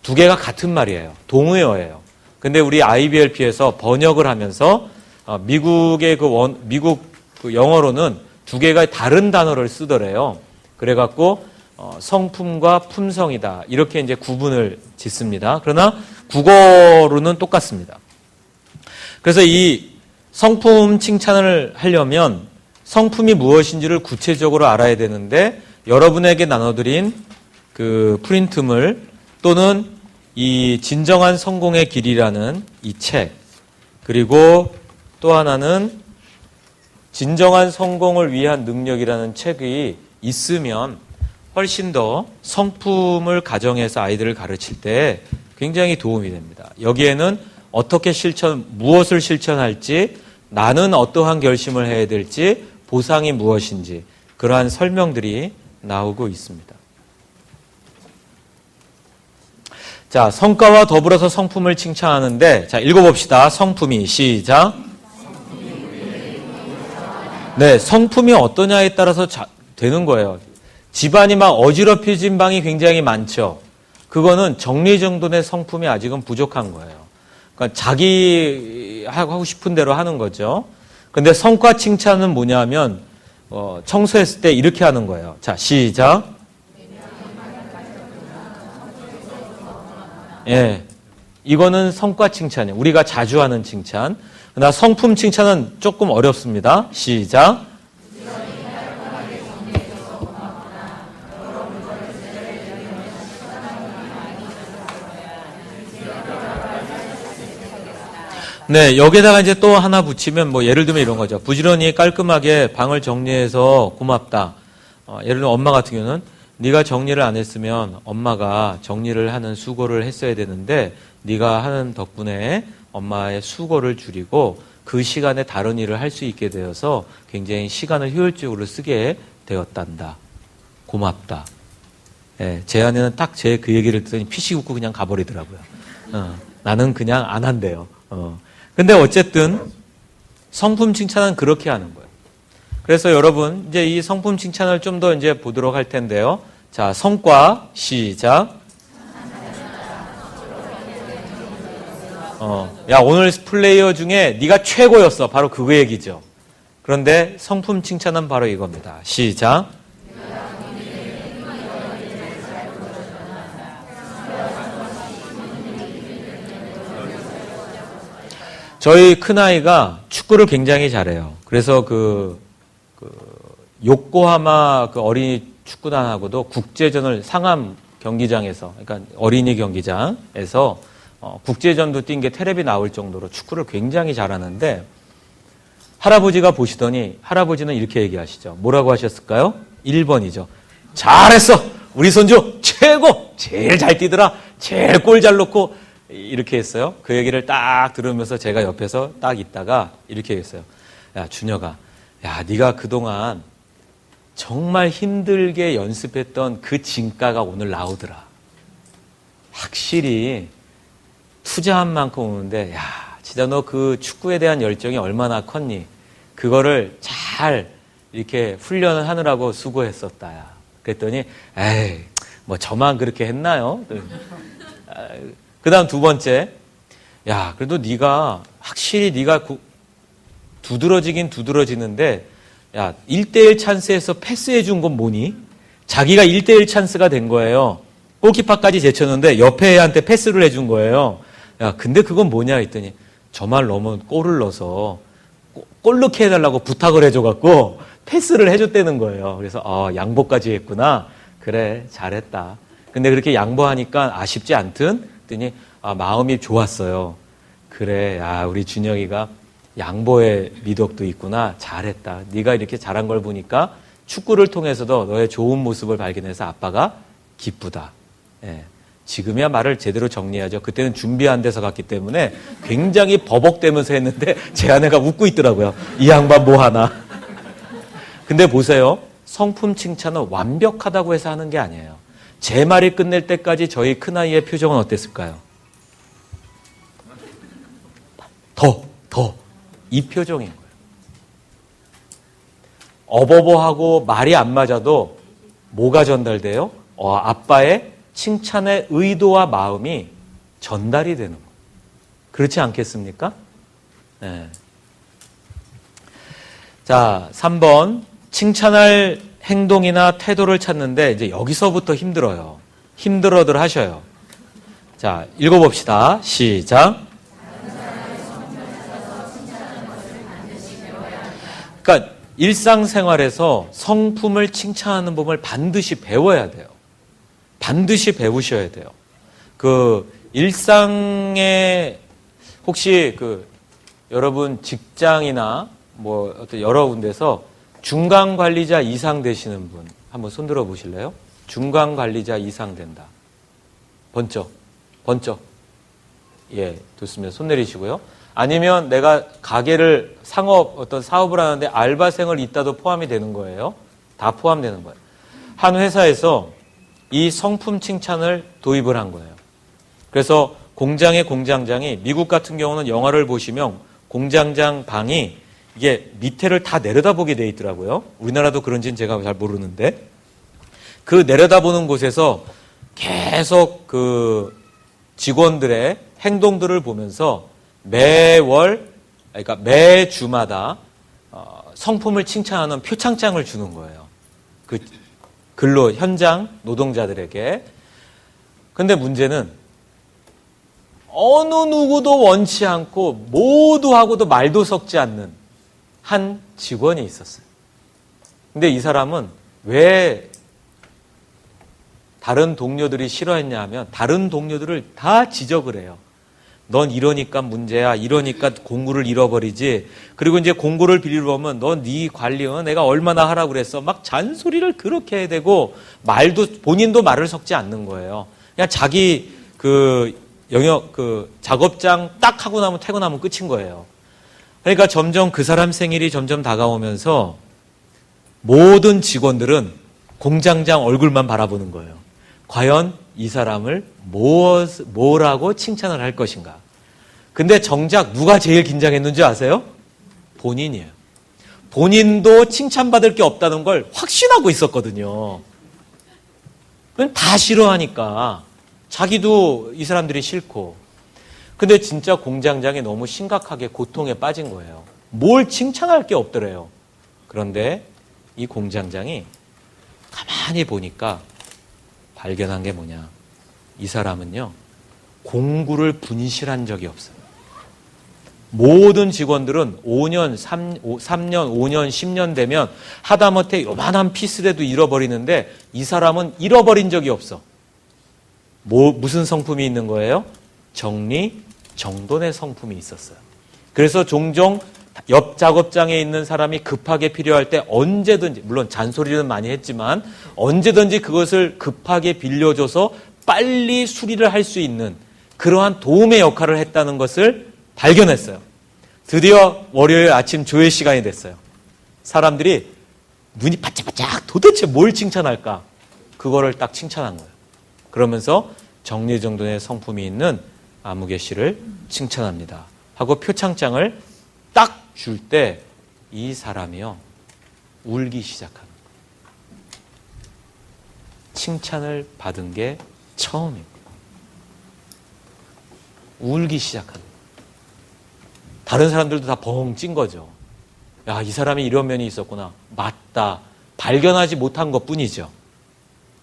두 개가 같은 말이에요. 동의어예요. 근데 우리 IBLP에서 번역을 하면서 미국의 미국 영어로는 두 개가 다른 단어를 쓰더래요. 그래갖고 성품과 품성이다. 이렇게 이제 구분을 짓습니다. 그러나 국어로는 똑같습니다. 그래서 이 성품 칭찬을 하려면 성품이 무엇인지를 구체적으로 알아야 되는데, 여러분에게 나눠드린 그 프린트물 또는 이 진정한 성공의 길이라는 이 책, 그리고 또 하나는 진정한 성공을 위한 능력이라는 책이 있으면 훨씬 더 성품을 가정해서 아이들을 가르칠 때 굉장히 도움이 됩니다. 여기에는 어떻게 무엇을 실천할지, 나는 어떠한 결심을 해야 될지, 보상이 무엇인지, 그러한 설명들이 나오고 있습니다. 자, 성과와 더불어서 성품을 칭찬하는데, 자, 읽어봅시다. 성품이, 시작. 네, 성품이 어떠냐에 따라서 되는 거예요. 집안이 막 어지럽혀진 방이 굉장히 많죠. 그거는 정리정돈의 성품이 아직은 부족한 거예요. 그러니까 자기 하고 싶은 대로 하는 거죠. 근데 성과 칭찬은 뭐냐면 청소했을 때 이렇게 하는 거예요. 자, 시작. 예, 이거는 성과 칭찬이에요. 우리가 자주 하는 칭찬. 그러나 성품 칭찬은 조금 어렵습니다. 시작. 네, 여기에다가 이제 또 하나 붙이면 뭐 예를 들면 이런 거죠. 부지런히 깔끔하게 방을 정리해서 고맙다. 예를 들면 엄마 같은 경우는 네가 정리를 안 했으면 엄마가 정리를 하는 수고를 했어야 되는데 네가 하는 덕분에 엄마의 수고를 줄이고 그 시간에 다른 일을 할 수 있게 되어서 굉장히 시간을 효율적으로 쓰게 되었단다. 고맙다. 예, 제 아내는 딱 제 그 얘기를 듣더니 피식 웃고 그냥 가버리더라고요. 나는 그냥 안 한대요. 근데 어쨌든 성품 칭찬은 그렇게 하는 거예요. 그래서 여러분 이제 이 성품 칭찬을 좀 더 이제 보도록 할 텐데요. 자, 성과 시작. 야, 오늘 플레이어 중에 네가 최고였어. 바로 그거 얘기죠. 그런데 성품 칭찬은 바로 이겁니다. 시작. 저희 큰아이가 축구를 굉장히 잘해요. 그래서 요코하마 그 어린이 축구단하고도 국제전을 상암 경기장에서, 그러니까 어린이 경기장에서 국제전도 뛴 게 텔레비 나올 정도로 축구를 굉장히 잘하는데, 할아버지가 보시더니 할아버지는 이렇게 얘기하시죠. 뭐라고 하셨을까요? 1번이죠. 잘했어! 우리 손주 최고! 제일 잘 뛰더라! 제일 골 잘 넣고! 이렇게 했어요. 그 얘기를 딱 들으면서 제가 옆에서 딱 있다가 이렇게 했어요. 야, 준혁아, 야, 네가 그동안 정말 힘들게 연습했던 그 진가가 오늘 나오더라. 확실히 투자한 만큼 오는데, 야, 진짜 너 그 축구에 대한 열정이 얼마나 컸니? 그거를 잘 이렇게 훈련을 하느라고 수고했었다. 야. 그랬더니, 에이, 뭐 저만 그렇게 했나요? 그 다음 두 번째, 야, 그래도 네가 확실히 네가 두드러지긴 두드러지는데, 야, 1대1 찬스에서 패스해 준 건 뭐니? 자기가 1대1 찬스가 된 거예요. 골키퍼까지 제쳤는데 옆에 애한테 패스를 해준 거예요. 야, 근데 그건 뭐냐 했더니 저말 너무 골을 넣어서 골 넣게 해달라고 부탁을 해줘갖고 패스를 해줬다는 거예요. 그래서 양보까지 했구나. 그래, 잘했다. 근데 그렇게 양보하니까 아쉽지 않든 했더니 마음이 좋았어요. 그래, 우리 준영이가 양보의 미덕도 있구나. 잘했다. 네가 이렇게 잘한 걸 보니까 축구를 통해서도 너의 좋은 모습을 발견해서 아빠가 기쁘다. 예. 지금이야 말을 제대로 정리하죠. 그때는 준비 안 돼서 갔기 때문에 굉장히 버벅대면서 했는데 제 아내가 웃고 있더라고요. 이 양반 뭐 하나. 근데 보세요. 성품 칭찬은 완벽하다고 해서 하는 게 아니에요. 제 말이 끝낼 때까지 저희 큰아이의 표정은 어땠을까요? 더. 이 표정인 거예요. 어버버하고 말이 안 맞아도 뭐가 전달돼요? 아빠의 칭찬의 의도와 마음이 전달이 되는 거예요. 그렇지 않겠습니까? 네. 자, 3번. 칭찬할 행동이나 태도를 찾는데 이제 여기서부터 힘들어요. 힘들어들 하셔요. 자, 읽어봅시다. 시작. 그러니까 일상생활에서 성품을 칭찬하는 법을 반드시 배워야 돼요. 반드시 배우셔야 돼요. 일상에 혹시 여러분 직장이나 어떤 여러 군데서 중간 관리자 이상 되시는 분 한번 손들어 보실래요? 중간 관리자 이상 된다. 번쩍. 예, 좋습니다. 손 내리시고요. 아니면 내가 가게를 어떤 사업을 하는데 알바생을 있다도 포함이 되는 거예요. 다 포함되는 거예요. 한 회사에서 이 성품 칭찬을 도입을 한 거예요. 그래서 공장의 공장장이 미국 같은 경우는 영화를 보시면 공장장 방이 이게 밑에를 다 내려다보게 돼 있더라고요. 우리나라도 그런지는 제가 잘 모르는데 그 내려다보는 곳에서 계속 직원들의 행동들을 보면서 그러니까 매주마다 성품을 칭찬하는 표창장을 주는 거예요. 현장 노동자들에게. 근데 문제는 어느 누구도 원치 않고 모두하고도 말도 섞지 않는 한 직원이 있었어요. 근데 이 사람은 왜 다른 동료들이 싫어했냐 하면 다른 동료들을 다 지적을 해요. 넌 이러니까 문제야. 이러니까 공구를 잃어버리지. 그리고 이제 공구를 빌리러 오면 너 네 관리는 내가 얼마나 하라고 그랬어. 막 잔소리를 그렇게 해야 되고 본인도 말을 섞지 않는 거예요. 그냥 자기 작업장 딱 하고 나면 퇴근하면 끝인 거예요. 그러니까 점점 그 사람 생일이 점점 다가오면서 모든 직원들은 공장장 얼굴만 바라보는 거예요. 과연 이 사람을 뭐라고 칭찬을 할 것인가. 근데 정작 누가 제일 긴장했는지 아세요? 본인이에요. 본인도 칭찬받을 게 없다는 걸 확신하고 있었거든요. 다 싫어하니까 자기도 이 사람들이 싫고. 근데 진짜 공장장이 너무 심각하게 고통에 빠진 거예요. 뭘 칭찬할 게 없더래요. 그런데 이 공장장이 가만히 보니까 발견한 게 뭐냐. 이 사람은요, 공구를 분실한 적이 없어요. 모든 직원들은 5년, 3년, 5년, 10년 되면 하다못해 요만한 피스라도 잃어버리는데 이 사람은 잃어버린 적이 없어. 무슨 성품이 있는 거예요? 정리, 정돈의 성품이 있었어요. 그래서 종종 옆 작업장에 있는 사람이 급하게 필요할 때 언제든지, 물론 잔소리는 많이 했지만 언제든지 그것을 급하게 빌려줘서 빨리 수리를 할 수 있는 그러한 도움의 역할을 했다는 것을 발견했어요. 드디어 월요일 아침 조회 시간이 됐어요. 사람들이 눈이 바짝바짝 도대체 뭘 칭찬할까? 그거를 딱 칭찬한 거예요. 그러면서 정리정돈의 성품이 있는 아무개 씨를 칭찬합니다. 하고 표창장을 딱 줄 때 이 사람이요, 울기 시작하는 거예요. 칭찬을 받은 게 처음입니다. 울기 시작하는 거예요. 다른 사람들도 다 벙 찐 거죠. 야, 이 사람이 이런 면이 있었구나. 맞다. 발견하지 못한 것뿐이죠.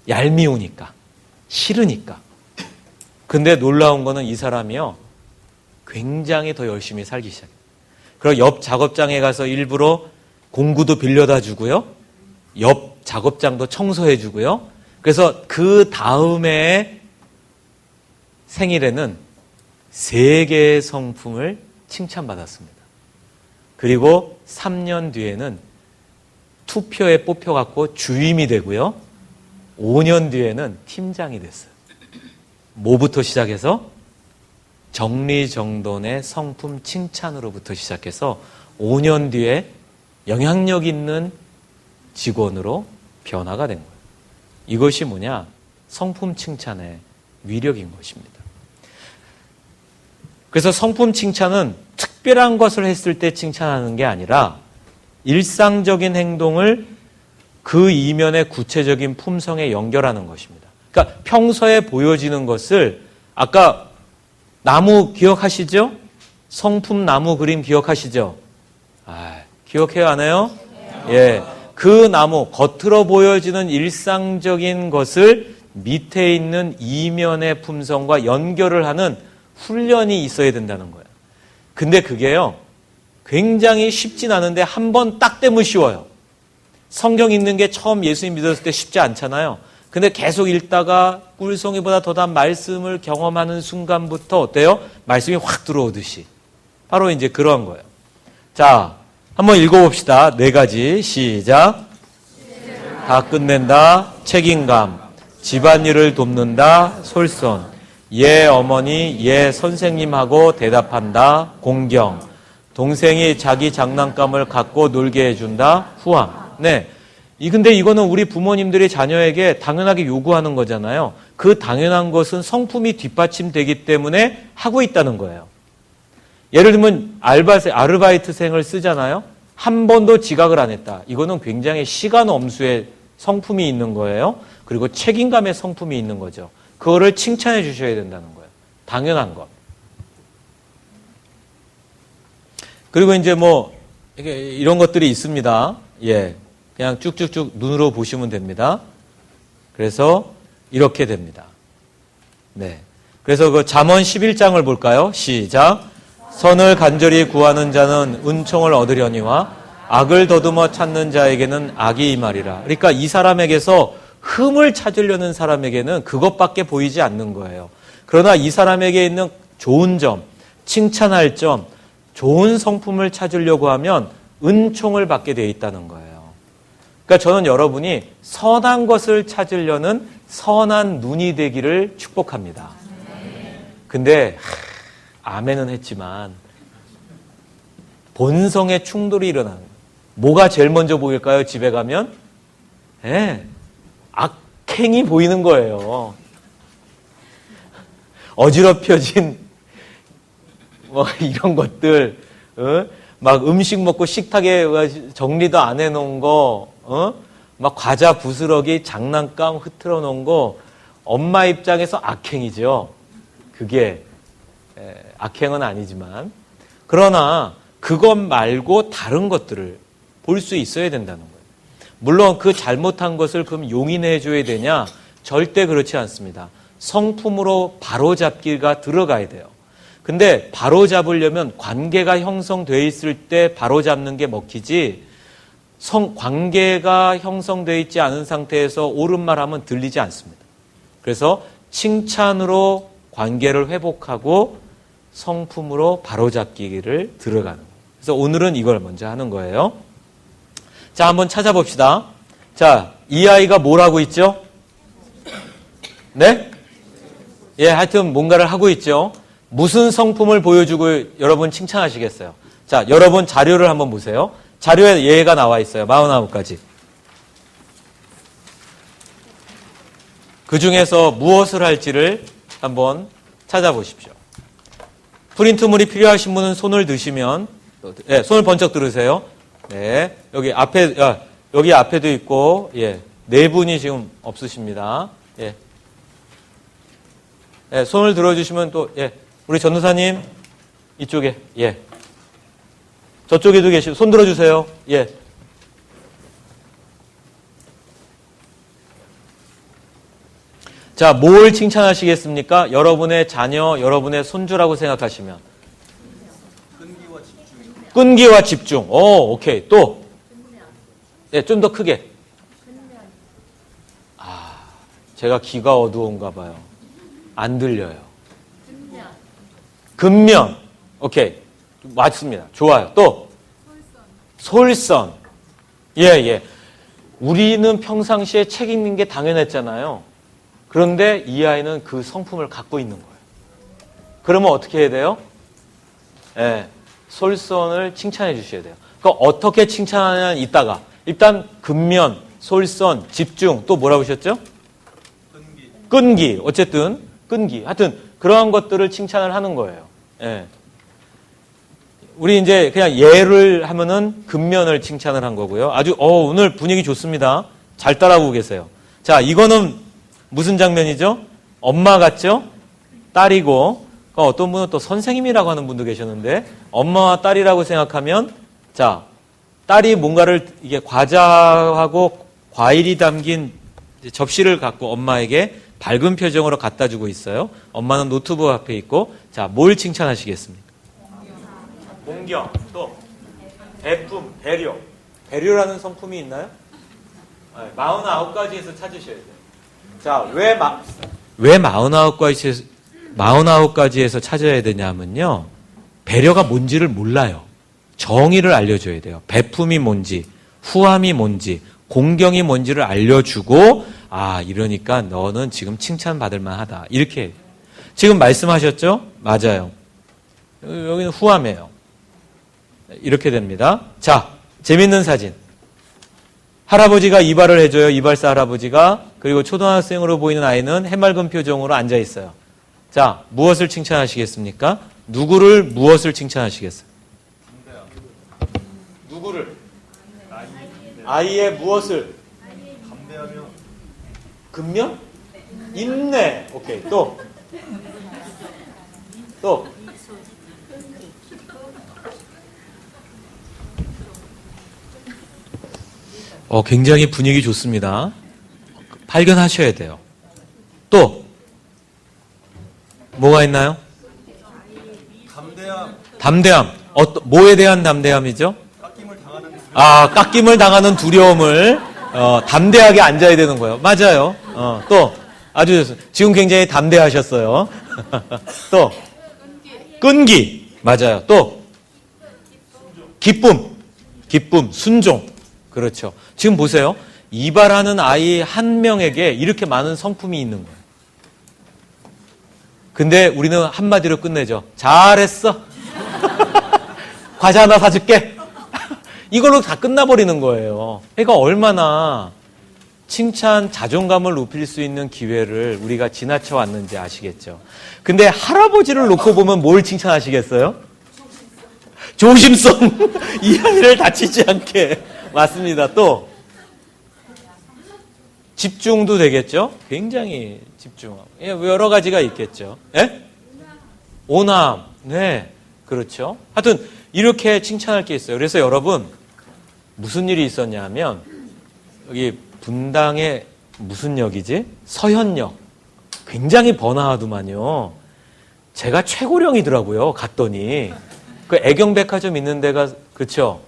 얄미우니까. 싫으니까. 근데 놀라운 거는 이 사람이요, 굉장히 더 열심히 살기 시작해요. 그리고 옆 작업장에 가서 일부러 공구도 빌려다 주고요. 옆 작업장도 청소해 주고요. 그래서 그 다음에 생일에는 3개의 성품을 칭찬받았습니다. 그리고 3년 뒤에는 투표에 뽑혀갖고 주임이 되고요. 5년 뒤에는 팀장이 됐어요. 뭐부터 시작해서? 정리정돈의 성품 칭찬으로부터 시작해서 5년 뒤에 영향력 있는 직원으로 변화가 된 거예요. 이것이 뭐냐? 성품 칭찬의 위력인 것입니다. 그래서 성품 칭찬은 특별한 것을 했을 때 칭찬하는 게 아니라 일상적인 행동을 그 이면의 구체적인 품성에 연결하는 것입니다. 그러니까 평소에 보여지는 것을 아까 나무 기억하시죠? 성품 나무 그림 기억하시죠? 기억해요, 안 해요? 예. 그 나무, 겉으로 보여지는 일상적인 것을 밑에 있는 이면의 품성과 연결을 하는 훈련이 있어야 된다는 거예요. 근데 그게요, 굉장히 쉽진 않은데 한 번 딱 되면 쉬워요. 성경 읽는 게 처음 예수님 믿었을 때 쉽지 않잖아요. 근데 계속 읽다가 꿀송이보다 더단 말씀을 경험하는 순간부터 어때요? 말씀이 확 들어오듯이. 바로 이제 그런 거예요. 자, 한번 읽어봅시다. 4가지. 시작. 다 끝낸다. 책임감. 집안일을 돕는다. 솔선. 얘 어머니, 얘 선생님하고 대답한다. 공경. 동생이 자기 장난감을 갖고 놀게 해준다. 후함. 네. 근데 이거는 우리 부모님들이 자녀에게 당연하게 요구하는 거잖아요. 그 당연한 것은 성품이 뒷받침되기 때문에 하고 있다는 거예요. 예를 들면 아르바이트생을 쓰잖아요. 한 번도 지각을 안 했다. 이거는 굉장히 시간 엄수의 성품이 있는 거예요. 그리고 책임감의 성품이 있는 거죠. 그거를 칭찬해 주셔야 된다는 거예요. 당연한 것. 그리고 이제 뭐 이런 것들이 있습니다. 예. 그냥 쭉쭉쭉 눈으로 보시면 됩니다. 그래서 이렇게 됩니다. 네. 그래서 그 잠언 11장을 볼까요? 시작. 선을 간절히 구하는 자는 은총을 얻으려니와 악을 더듬어 찾는 자에게는 악이 임하리라. 그러니까 이 사람에게서 흠을 찾으려는 사람에게는 그것밖에 보이지 않는 거예요. 그러나 이 사람에게 있는 좋은 점, 칭찬할 점, 좋은 성품을 찾으려고 하면 은총을 받게 되어 있다는 거예요. 그러니까 저는 여러분이 선한 것을 찾으려는 선한 눈이 되기를 축복합니다. 근데 아멘은 했지만 본성의 충돌이 일어나는 거예요. 뭐가 제일 먼저 보일까요? 집에 가면? 네, 악행이 보이는 거예요. 어지럽혀진 뭐 이런 것들, 막 음식 먹고 식탁에 정리도 안 해놓은 거, 막 과자 부스러기, 장난감 흐트러 놓은 거, 엄마 입장에서 악행이죠. 그게 악행은 아니지만, 그러나 그것 말고 다른 것들을 볼 수 있어야 된다는 거예요. 물론 그 잘못한 것을 그럼 용인해 줘야 되냐? 절대 그렇지 않습니다. 성품으로 바로잡기가 들어가야 돼요. 근데 바로잡으려면 관계가 형성되어 있을 때 바로잡는 게 먹히지, 관계가 형성되어 있지 않은 상태에서 옳은 말 하면 들리지 않습니다. 그래서 칭찬으로 관계를 회복하고 성품으로 바로잡기를 들어가는 거예요. 그래서 오늘은 이걸 먼저 하는 거예요. 자, 한번 찾아봅시다. 자, 이 아이가 뭘 하고 있죠? 네? 예, 하여튼 뭔가를 하고 있죠. 무슨 성품을 보여주고 여러분 칭찬하시겠어요? 자, 여러분 자료를 한번 보세요. 자료에 예가 나와 있어요. 49가지. 그 중에서 무엇을 할지를 한번 찾아보십시오. 프린트물이 필요하신 분은 손을 드시면, 네, 손을 번쩍 들으세요. 네, 여기 앞에도 있고, 예, 4분이 지금 없으십니다. 예. 예, 손을 들어주시면 또, 예, 우리 전도사님, 이쪽에, 예. 저쪽에도 계시고, 손 들어주세요. 예. 자, 뭘 칭찬하시겠습니까? 여러분의 자녀, 여러분의 손주라고 생각하시면. 끈기와 집중. 오케이. 또. 네, 좀 더 크게. 제가 귀가 어두운가 봐요. 안 들려요. 근면. 오케이. 맞습니다. 좋아요. 또. 솔선. 예. 우리는 평상시에 책 읽는 게 당연했잖아요. 그런데 이 아이는 그 성품을 갖고 있는 거예요. 그러면 어떻게 해야 돼요? 예. 솔선을 칭찬해 주셔야 돼요. 그러니까 어떻게 칭찬하냐는 이따가. 일단 근면, 솔선, 집중. 또 뭐라고 하셨죠? 끈기. 어쨌든 끈기. 하여튼 그러한 것들을 칭찬을 하는 거예요. 예. 우리 이제 그냥 예를 하면은 근면을 칭찬을 한 거고요. 아주 오늘 분위기 좋습니다. 잘 따라오고 계세요. 자, 이거는 무슨 장면이죠? 엄마 같죠? 딸이고 어떤 분은 또 선생님이라고 하는 분도 계셨는데 엄마와 딸이라고 생각하면 자, 딸이 뭔가를 이게 과자하고 과일이 담긴 접시를 갖고 엄마에게 밝은 표정으로 갖다 주고 있어요. 엄마는 노트북 앞에 있고 자, 뭘 칭찬하시겠습니까? 공경, 또 배품, 배려. 배려라는 성품이 있나요? 49가지에서 찾으셔야 돼요. 자, 왜 49가지에서 찾아야 되냐면요. 배려가 뭔지를 몰라요. 정의를 알려줘야 돼요. 배품이 뭔지, 후함이 뭔지, 공경이 뭔지를 알려주고 이러니까 너는 지금 칭찬받을 만하다. 이렇게 지금 말씀하셨죠? 맞아요. 여기는 후함이에요. 이렇게 됩니다. 자, 재밌는 사진. 할아버지가 이발을 해줘요. 이발사 할아버지가. 그리고 초등학생으로 보이는 아이는 해맑은 표정으로 앉아 있어요. 자, 무엇을 칭찬하시겠습니까? 누구를 무엇을 칭찬하시겠어요? 누구를? 아이의 무엇을? 담대하며. 근면? 인내. 오케이. 또. 굉장히 분위기 좋습니다. 발견하셔야 돼요. 또 뭐가 있나요? 담대함. 뭐에 대한 담대함이죠? 깎임을 당하는 두려움을 담대하게 앉아야 되는 거예요. 맞아요. 또 아주 지금 굉장히 담대하셨어요. 또 끈기. 맞아요. 또 기쁨, 순종. 그렇죠. 지금 보세요. 이발하는 아이 한 명에게 이렇게 많은 성품이 있는 거예요. 근데 우리는 한마디로 끝내죠. 잘했어. 과자 하나 사줄게. 이걸로 다 끝나버리는 거예요. 그러니까 얼마나 칭찬, 자존감을 높일 수 있는 기회를 우리가 지나쳐 왔는지 아시겠죠. 근데 할아버지를 놓고 보면 뭘 칭찬하시겠어요? 조심성. 이 아이를 다치지 않게. 맞습니다. 또 집중도 되겠죠? 굉장히 집중하고 여러 가지가 있겠죠. 예? 오남. 네, 그렇죠. 하여튼 이렇게 칭찬할 게 있어요. 그래서 여러분 무슨 일이 있었냐면 여기 분당에 무슨 역이지? 서현역. 굉장히 번화하더만요. 제가 최고령이더라고요. 갔더니 그 애경백화점 있는 데가 그렇죠.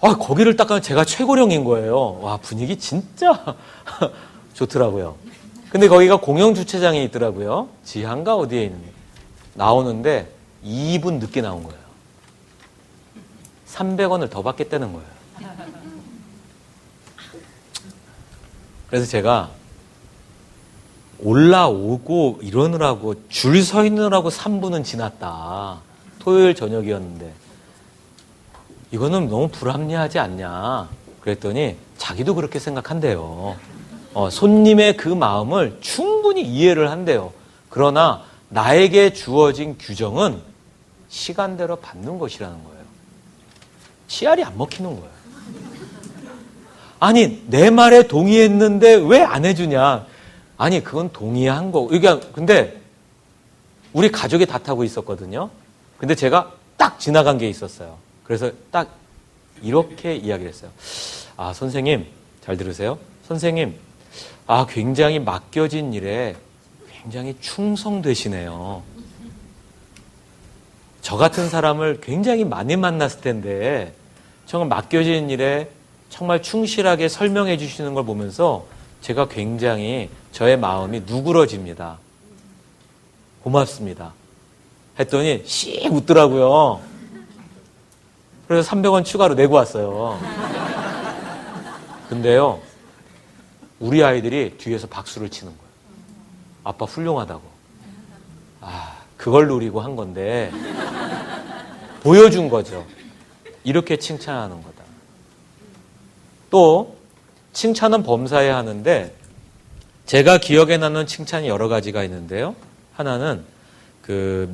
거기를 딱 가면 제가 최고령인 거예요. 와, 분위기 진짜 좋더라고요. 근데 거기가 공영주차장에 있더라고요. 지하인가 어디에 있는. 나오는데 2분 늦게 나온 거예요. 300원을 더 받겠다는 거예요. 그래서 제가 올라오고 이러느라고 줄 서 있느라고 3분은 지났다. 토요일 저녁이었는데. 이거는 너무 불합리하지 않냐. 그랬더니 자기도 그렇게 생각한대요. 손님의 그 마음을 충분히 이해를 한대요. 그러나 나에게 주어진 규정은 시간대로 받는 것이라는 거예요. 씨알이 안 먹히는 거예요. 아니, 내 말에 동의했는데 왜 안 해주냐. 아니, 그건 동의한 거고. 그러니까 근데 우리 가족이 다 타고 있었거든요. 근데 제가 딱 지나간 게 있었어요. 그래서 딱 이렇게 이야기를 했어요. 선생님, 잘 들으세요. 선생님, 굉장히 맡겨진 일에 굉장히 충성되시네요. 저 같은 사람을 굉장히 많이 만났을 텐데 정말 맡겨진 일에 정말 충실하게 설명해 주시는 걸 보면서 제가 굉장히 저의 마음이 누그러집니다. 고맙습니다. 했더니 씩 웃더라고요. 그래서 300원 추가로 내고 왔어요. 근데요, 우리 아이들이 뒤에서 박수를 치는 거예요. 아빠 훌륭하다고. 아, 그걸 노리고 한 건데 보여준 거죠. 이렇게 칭찬하는 거다. 또 칭찬은 범사에 하는데 제가 기억에 남는 칭찬이 여러 가지가 있는데요. 하나는 그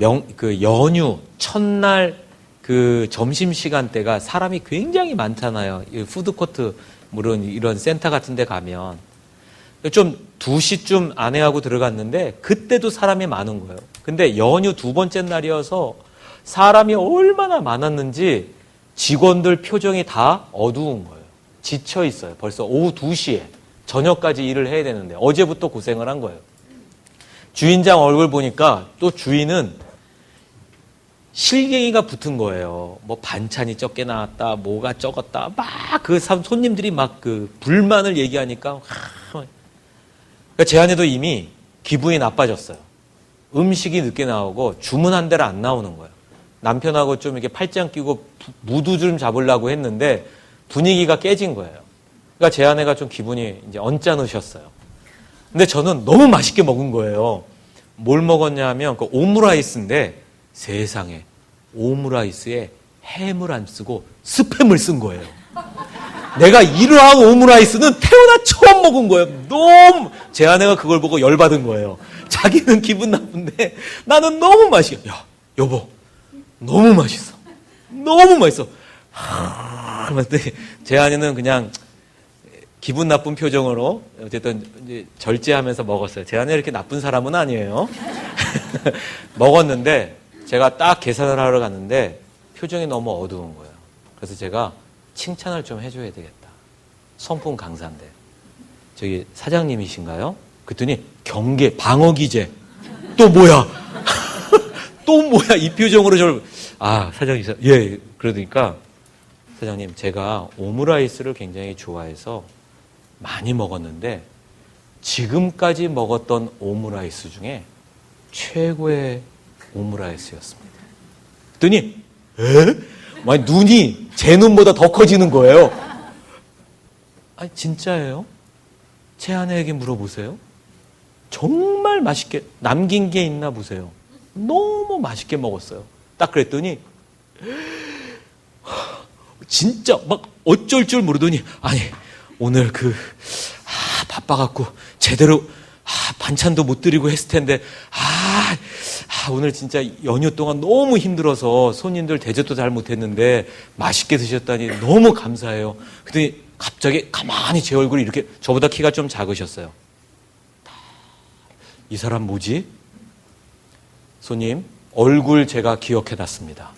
연휴 첫날 그 점심시간 때가 사람이 굉장히 많잖아요. 푸드코트 물론 이런 센터 같은 데 가면 좀 2시쯤 아내하고 들어갔는데 그때도 사람이 많은 거예요. 근데 연휴 두 번째 날이어서 사람이 얼마나 많았는지 직원들 표정이 다 어두운 거예요. 지쳐 있어요. 벌써 오후 2시에 저녁까지 일을 해야 되는데 어제부터 고생을 한 거예요. 주인장 얼굴 보니까 또 주인은 실갱이가 붙은 거예요. 뭐 반찬이 적게 나왔다, 뭐가 적었다, 막 그 손님들이 막 그 불만을 얘기하니까 그러니까 제 아내도 이미 기분이 나빠졌어요. 음식이 늦게 나오고 주문한 대로 안 나오는 거예요. 남편하고 좀 이렇게 팔짱 끼고 무드 좀 잡으려고 했는데 분위기가 깨진 거예요. 그러니까 제 아내가 좀 기분이 이제 언짢으셨어요. 근데 저는 너무 맛있게 먹은 거예요. 뭘 먹었냐 하면 그 오므라이스인데 세상에 오므라이스에 햄을 안 쓰고 스팸을 쓴 거예요. 내가 이러한 오므라이스는 태어나 처음 먹은 거예요. 너무 제 아내가 그걸 보고 열받은 거예요. 자기는 기분 나쁜데 나는 너무 맛있게. 야 여보 너무 맛있어. 너무 맛있어. 근데 제 아내는 그냥 기분 나쁜 표정으로 어쨌든 이제 절제하면서 먹었어요. 제 아내 이렇게 나쁜 사람은 아니에요. 먹었는데 제가 딱 계산을 하러 갔는데 표정이 너무 어두운 거예요. 그래서 제가 칭찬을 좀 해줘야 되겠다. 성품 강사인데. 저기 사장님이신가요? 그랬더니 경계, 방어기제. 또 뭐야? 또 뭐야? 이 표정으로 저를. 아, 사장님. 예, 그러니까 사장님 제가 오므라이스를 굉장히 좋아해서 많이 먹었는데 지금까지 먹었던 오므라이스 중에 최고의 오므라이스였습니다. 그랬더니 아니, 눈이 제 눈보다 더 커지는 거예요. 아니 진짜예요? 제 아내에게 물어보세요. 정말 맛있게 남긴 게 있나 보세요. 너무 맛있게 먹었어요. 딱 그랬더니 진짜 막 어쩔 줄 모르더니 아니 오늘 바빠갖고 제대로 반찬도 못 드리고 했을 텐데 오늘 진짜 연휴 동안 너무 힘들어서 손님들 대접도 잘 못했는데 맛있게 드셨다니 너무 감사해요. 그랬더니 갑자기 가만히 제 얼굴이 이렇게 저보다 키가 좀 작으셨어요. 이 사람 뭐지? 손님 얼굴 제가 기억해놨습니다.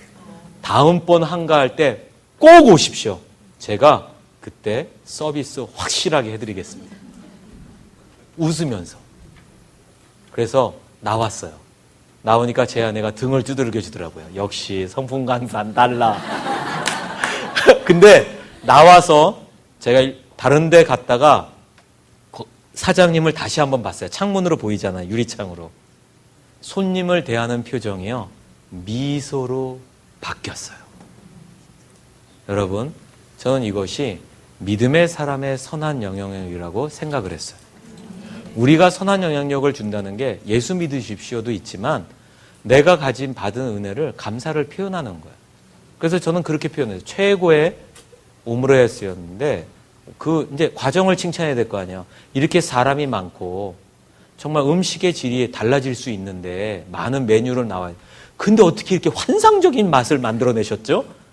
다음번 한가할 때 꼭 오십시오. 제가 그때 서비스 확실하게 해드리겠습니다. 웃으면서. 그래서 나왔어요. 나오니까 제 아내가 등을 두들겨 주더라고요. 역시 성품 강사는 달라. 근데 나와서 제가 다른 데 갔다가 사장님을 다시 한번 봤어요. 창문으로 보이잖아요. 유리창으로. 손님을 대하는 표정이요. 미소로 바뀌었어요. 여러분, 저는 이것이 믿음의 사람의 선한 영향력이라고 생각을 했어요. 우리가 선한 영향력을 준다는 게 예수 믿으십시오도 있지만 내가 받은 은혜를 감사를 표현하는 거예요. 그래서 저는 그렇게 표현해요. 최고의 오므라이스였는데 이제 과정을 칭찬해야 될 거 아니에요. 이렇게 사람이 많고 정말 음식의 질이 달라질 수 있는데 많은 메뉴를 나와요. 근데 어떻게 이렇게 환상적인 맛을 만들어내셨죠?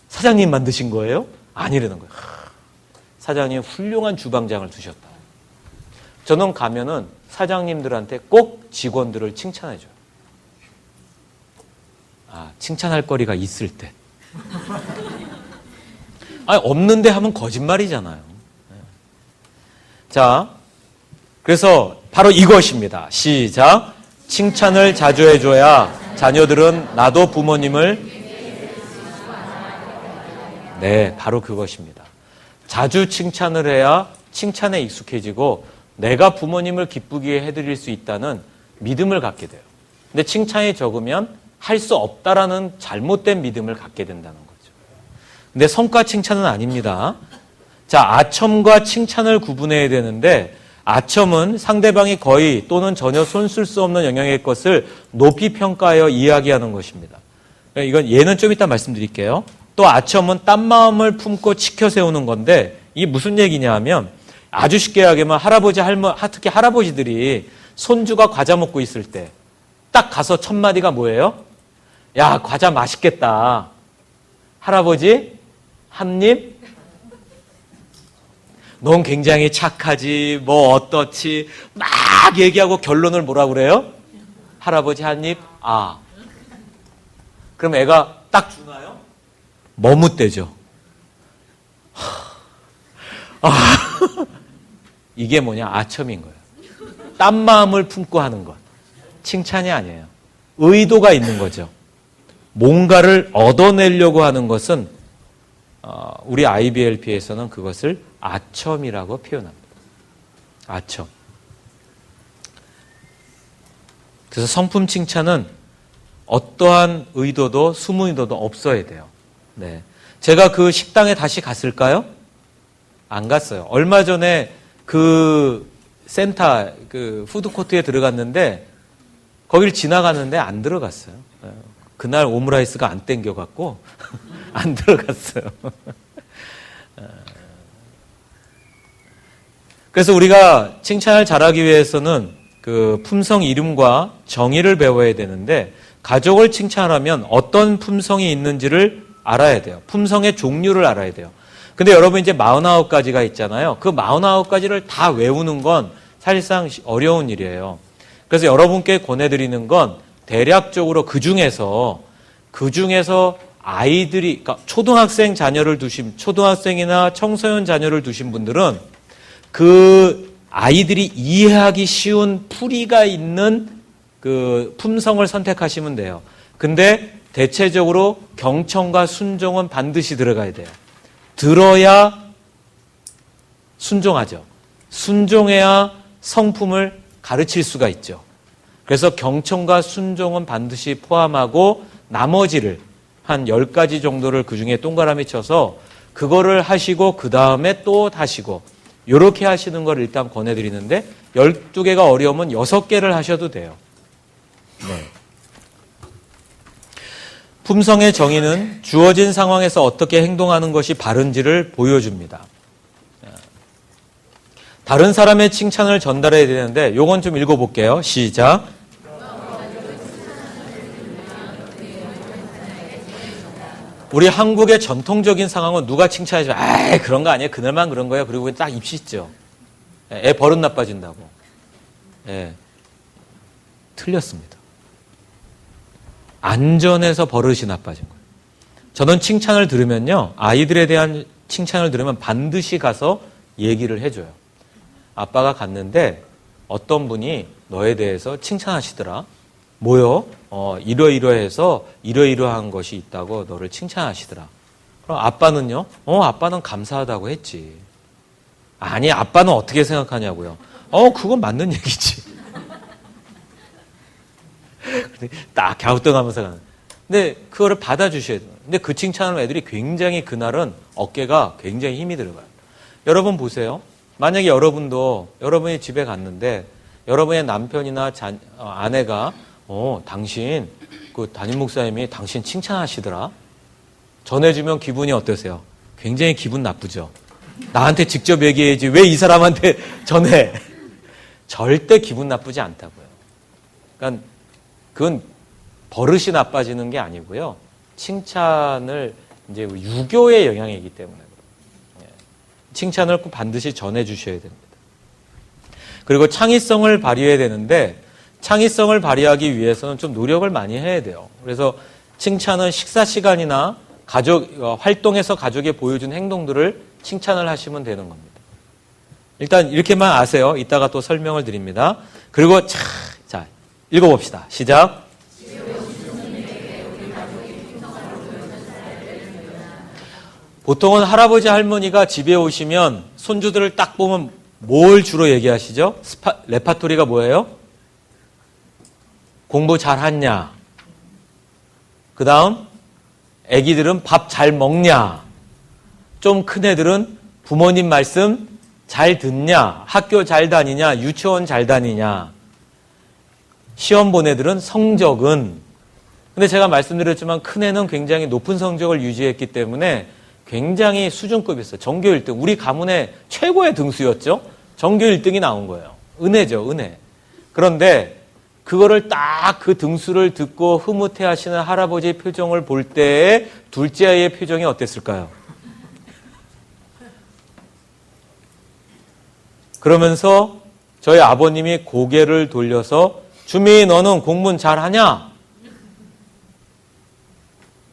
사장님 만드신 거예요? 아니라는 거예요. 사장님 훌륭한 주방장을 두셨다. 저는 가면은 사장님들한테 꼭 직원들을 칭찬해줘요. 칭찬할 거리가 있을 때. 없는데 하면 거짓말이잖아요. 자, 그래서 바로 이것입니다. 시작. 칭찬을 자주 해줘야 자녀들은 나도 부모님을 네, 바로 그것입니다. 자주 칭찬을 해야 칭찬에 익숙해지고 내가 부모님을 기쁘게 해드릴 수 있다는 믿음을 갖게 돼요. 근데 칭찬이 적으면 할 수 없다라는 잘못된 믿음을 갖게 된다는 거죠. 근데 성과 칭찬은 아닙니다. 자, 아첨과 칭찬을 구분해야 되는데 아첨은 상대방이 거의 또는 전혀 손쓸 수 없는 영역의 것을 높이 평가하여 이야기하는 것입니다. 이건 얘는 좀 이따 말씀드릴게요. 또 아첨은 딴 마음을 품고 치켜 세우는 건데 이게 무슨 얘기냐 하면 아주 쉽게 이야기하면 특히 할아버지들이 손주가 과자 먹고 있을 때 딱 가서 첫 마디가 뭐예요? 야, 과자 맛있겠다. 할아버지, 한 입? 넌 굉장히 착하지, 뭐 어떻지, 막 얘기하고 결론을 뭐라 그래요? 할아버지 한 입? 아. 그럼 애가 딱 주나요? 머뭇대죠. 이게 뭐냐? 아첨인 거예요. 딴 마음을 품고 하는 것. 칭찬이 아니에요. 의도가 있는 거죠. 뭔가를 얻어내려고 하는 것은 우리 IBLP에서는 그것을 아첨이라고 표현합니다. 아첨. 그래서 성품 칭찬은 어떠한 의도도 숨은 의도도 없어야 돼요. 네. 제가 그 식당에 다시 갔을까요? 안 갔어요. 얼마 전에 그 센터, 그 푸드코트에 들어갔는데 거길 지나가는데 안 들어갔어요. 그날 오므라이스가 안 땡겨갖고 안 들어갔어요. 그래서 우리가 칭찬을 잘하기 위해서는 그 품성 이름과 정의를 배워야 되는데 가족을 칭찬하면 어떤 품성이 있는지를 알아야 돼요. 품성의 종류를 알아야 돼요. 근데 여러분 이제 49가지가 있잖아요. 그 49가지를 다 외우는 건 사실상 어려운 일이에요. 그래서 여러분께 권해드리는 건 대략적으로 그 중에서 아이들이, 그러니까 초등학생 자녀를 초등학생이나 청소년 자녀를 두신 분들은 그 아이들이 이해하기 쉬운 풀이가 있는 그 품성을 선택하시면 돼요. 근데 대체적으로 경청과 순종은 반드시 들어가야 돼요. 들어야 순종하죠. 순종해야 성품을 가르칠 수가 있죠. 그래서 경청과 순종은 반드시 포함하고 나머지를 한 10가지 정도를 그 중에 동그라미 쳐서 그거를 하시고 그 다음에 또 하시고 이렇게 하시는 걸 일단 권해드리는데 12개가 어려우면 6개를 하셔도 돼요. 네. 품성의 정의는 주어진 상황에서 어떻게 행동하는 것이 바른지를 보여줍니다. 다른 사람의 칭찬을 전달해야 되는데 요건 좀 읽어볼게요. 시작. 우리 한국의 전통적인 상황은 누가 칭찬해줘? 아이 그런 거 아니에요. 그날만 그런 거예요. 그리고 딱 입 씻죠. 애 버릇 나빠진다고. 예. 틀렸습니다. 안전해서 버릇이 나빠진 거예요. 저는 칭찬을 들으면요. 아이들에 대한 칭찬을 들으면 반드시 가서 얘기를 해줘요. 아빠가 갔는데 어떤 분이 너에 대해서 칭찬하시더라. 뭐요? 이러이러해서 이러이러한 것이 있다고 너를 칭찬하시더라. 그럼 아빠는요? 아빠는 감사하다고 했지. 아니, 아빠는 어떻게 생각하냐고요. 그건 맞는 얘기지. 딱 갸우뚱하면서 가는. 근데 그거를 받아주셔야 돼요. 근데 그 칭찬을 애들이 굉장히 그날은 어깨가 굉장히 힘이 들어가요. 여러분 보세요. 만약에 여러분이 집에 갔는데 여러분의 남편이나 아내가 당신 그 담임 목사님이 당신 칭찬하시더라. 전해주면 기분이 어떠세요? 굉장히 기분 나쁘죠. 나한테 직접 얘기해야지 왜 이 사람한테 전해? 절대 기분 나쁘지 않다고요. 그러니까 그건 버릇이 나빠지는 게 아니고요. 칭찬을 이제 유교의 영향이기 때문에 칭찬을 꼭 반드시 전해주셔야 됩니다. 그리고 창의성을 발휘해야 되는데 창의성을 발휘하기 위해서는 좀 노력을 많이 해야 돼요. 그래서 칭찬은 식사 시간이나 활동에서 가족이 보여준 행동들을 칭찬을 하시면 되는 겁니다. 일단 이렇게만 아세요. 이따가 또 설명을 드립니다. 그리고 자 읽어봅시다. 시작. 보통은 할아버지 할머니가 집에 오시면 손주들을 딱 보면 뭘 주로 얘기하시죠? 레파토리가 뭐예요? 공부 잘하냐? 그 다음 애기들은 밥 잘 먹냐? 좀 큰 애들은 부모님 말씀 잘 듣냐? 학교 잘 다니냐? 유치원 잘 다니냐? 시험 본 애들은 성적은. 근데 제가 말씀드렸지만 큰 애는 굉장히 높은 성적을 유지했기 때문에 굉장히 수준급이었어요. 전교 1등. 우리 가문의 최고의 등수였죠. 전교 1등이 나온 거예요. 은혜죠, 은혜. 그런데 그거를 딱 그 등수를 듣고 흐뭇해 하시는 할아버지의 표정을 볼 때의 둘째 아이의 표정이 어땠을까요? 그러면서 저희 아버님이 고개를 돌려서 주미 너는 공부는 잘하냐?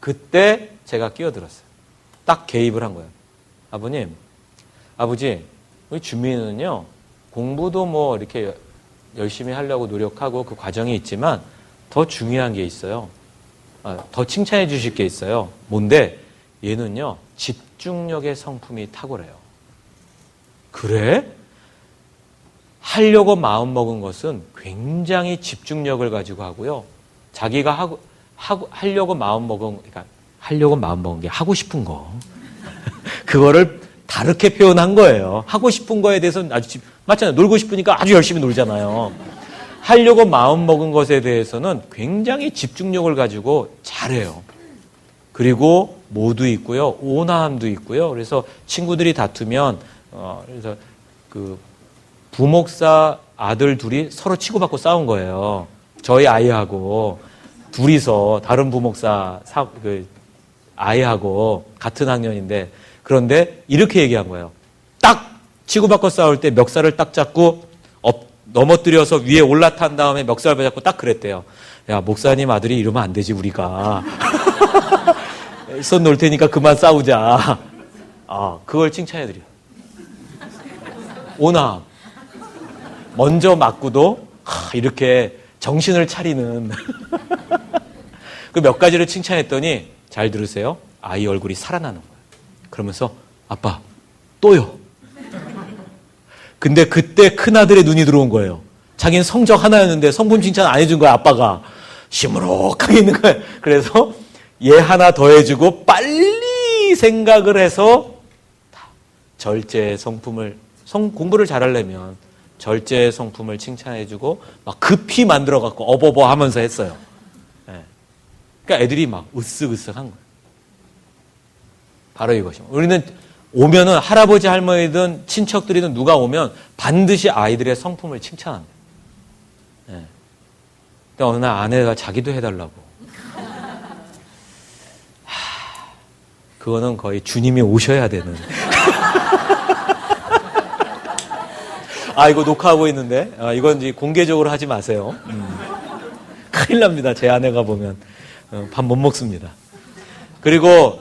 그때 제가 끼어들었어요. 딱 개입을 한 거예요. 아버님, 아버지, 우리 주민은요, 공부도 뭐 이렇게 열심히 하려고 노력하고 그 과정이 있지만 더 중요한 게 있어요. 더 칭찬해 주실 게 있어요. 뭔데? 얘는요, 집중력의 성품이 탁월해요. 그래? 하려고 마음먹은 것은 굉장히 집중력을 가지고 하고요. 자기가 하려고 마음먹은 게 하고 싶은 거. 그거를 다르게 표현한 거예요. 하고 싶은 거에 대해서는 맞잖아요. 놀고 싶으니까 아주 열심히 놀잖아요. 하려고 마음먹은 것에 대해서는 굉장히 집중력을 가지고 잘해요. 그리고 모두 있고요. 온화함도 있고요. 그래서 친구들이 다투면, 그래서 그 부목사 아들 둘이 서로 치고받고 싸운 거예요. 저희 아이하고 둘이서 다른 부목사 아이하고 같은 학년인데, 그런데 이렇게 얘기한 거예요. 딱 치고받고 싸울 때 멱살을 딱 잡고 넘어뜨려서 위에 올라탄 다음에 멱살 잡고 딱 그랬대요. 야, 목사님 아들이 이러면 안 되지, 우리가. 손 놓을 테니까 그만 싸우자. 그걸 칭찬해드려요. 온화함. 먼저 맞고도 이렇게 정신을 차리는. 그 몇 가지를 칭찬했더니 잘 들으세요. 아이 얼굴이 살아나는 거예요. 그러면서 아빠 또요. 근데 그때 큰아들의 눈이 들어온 거예요. 자기는 성적 하나였는데 성품 칭찬 안 해준 거야. 아빠가 시무룩하게 있는 거예요. 그래서 얘 하나 더 해주고 빨리 생각을 해서 절제의 성품을 공부를 잘하려면 절제의 성품을 칭찬해주고 막 급히 만들어갖고 어버버 하면서 했어요. 네. 그러니까 애들이 막 으쓱으쓱한 거예요. 바로 이것입니다. 우리는 오면은 할아버지 할머니든 친척들이든 누가 오면 반드시 아이들의 성품을 칭찬합니다. 네. 근데 어느 날 아내가 자기도 해달라고. 그거는 거의 주님이 오셔야 되는. 이거 녹화하고 있는데 이건 이제 공개적으로 하지 마세요. 큰일 납니다. 제 아내가 보면 밥 못 먹습니다. 그리고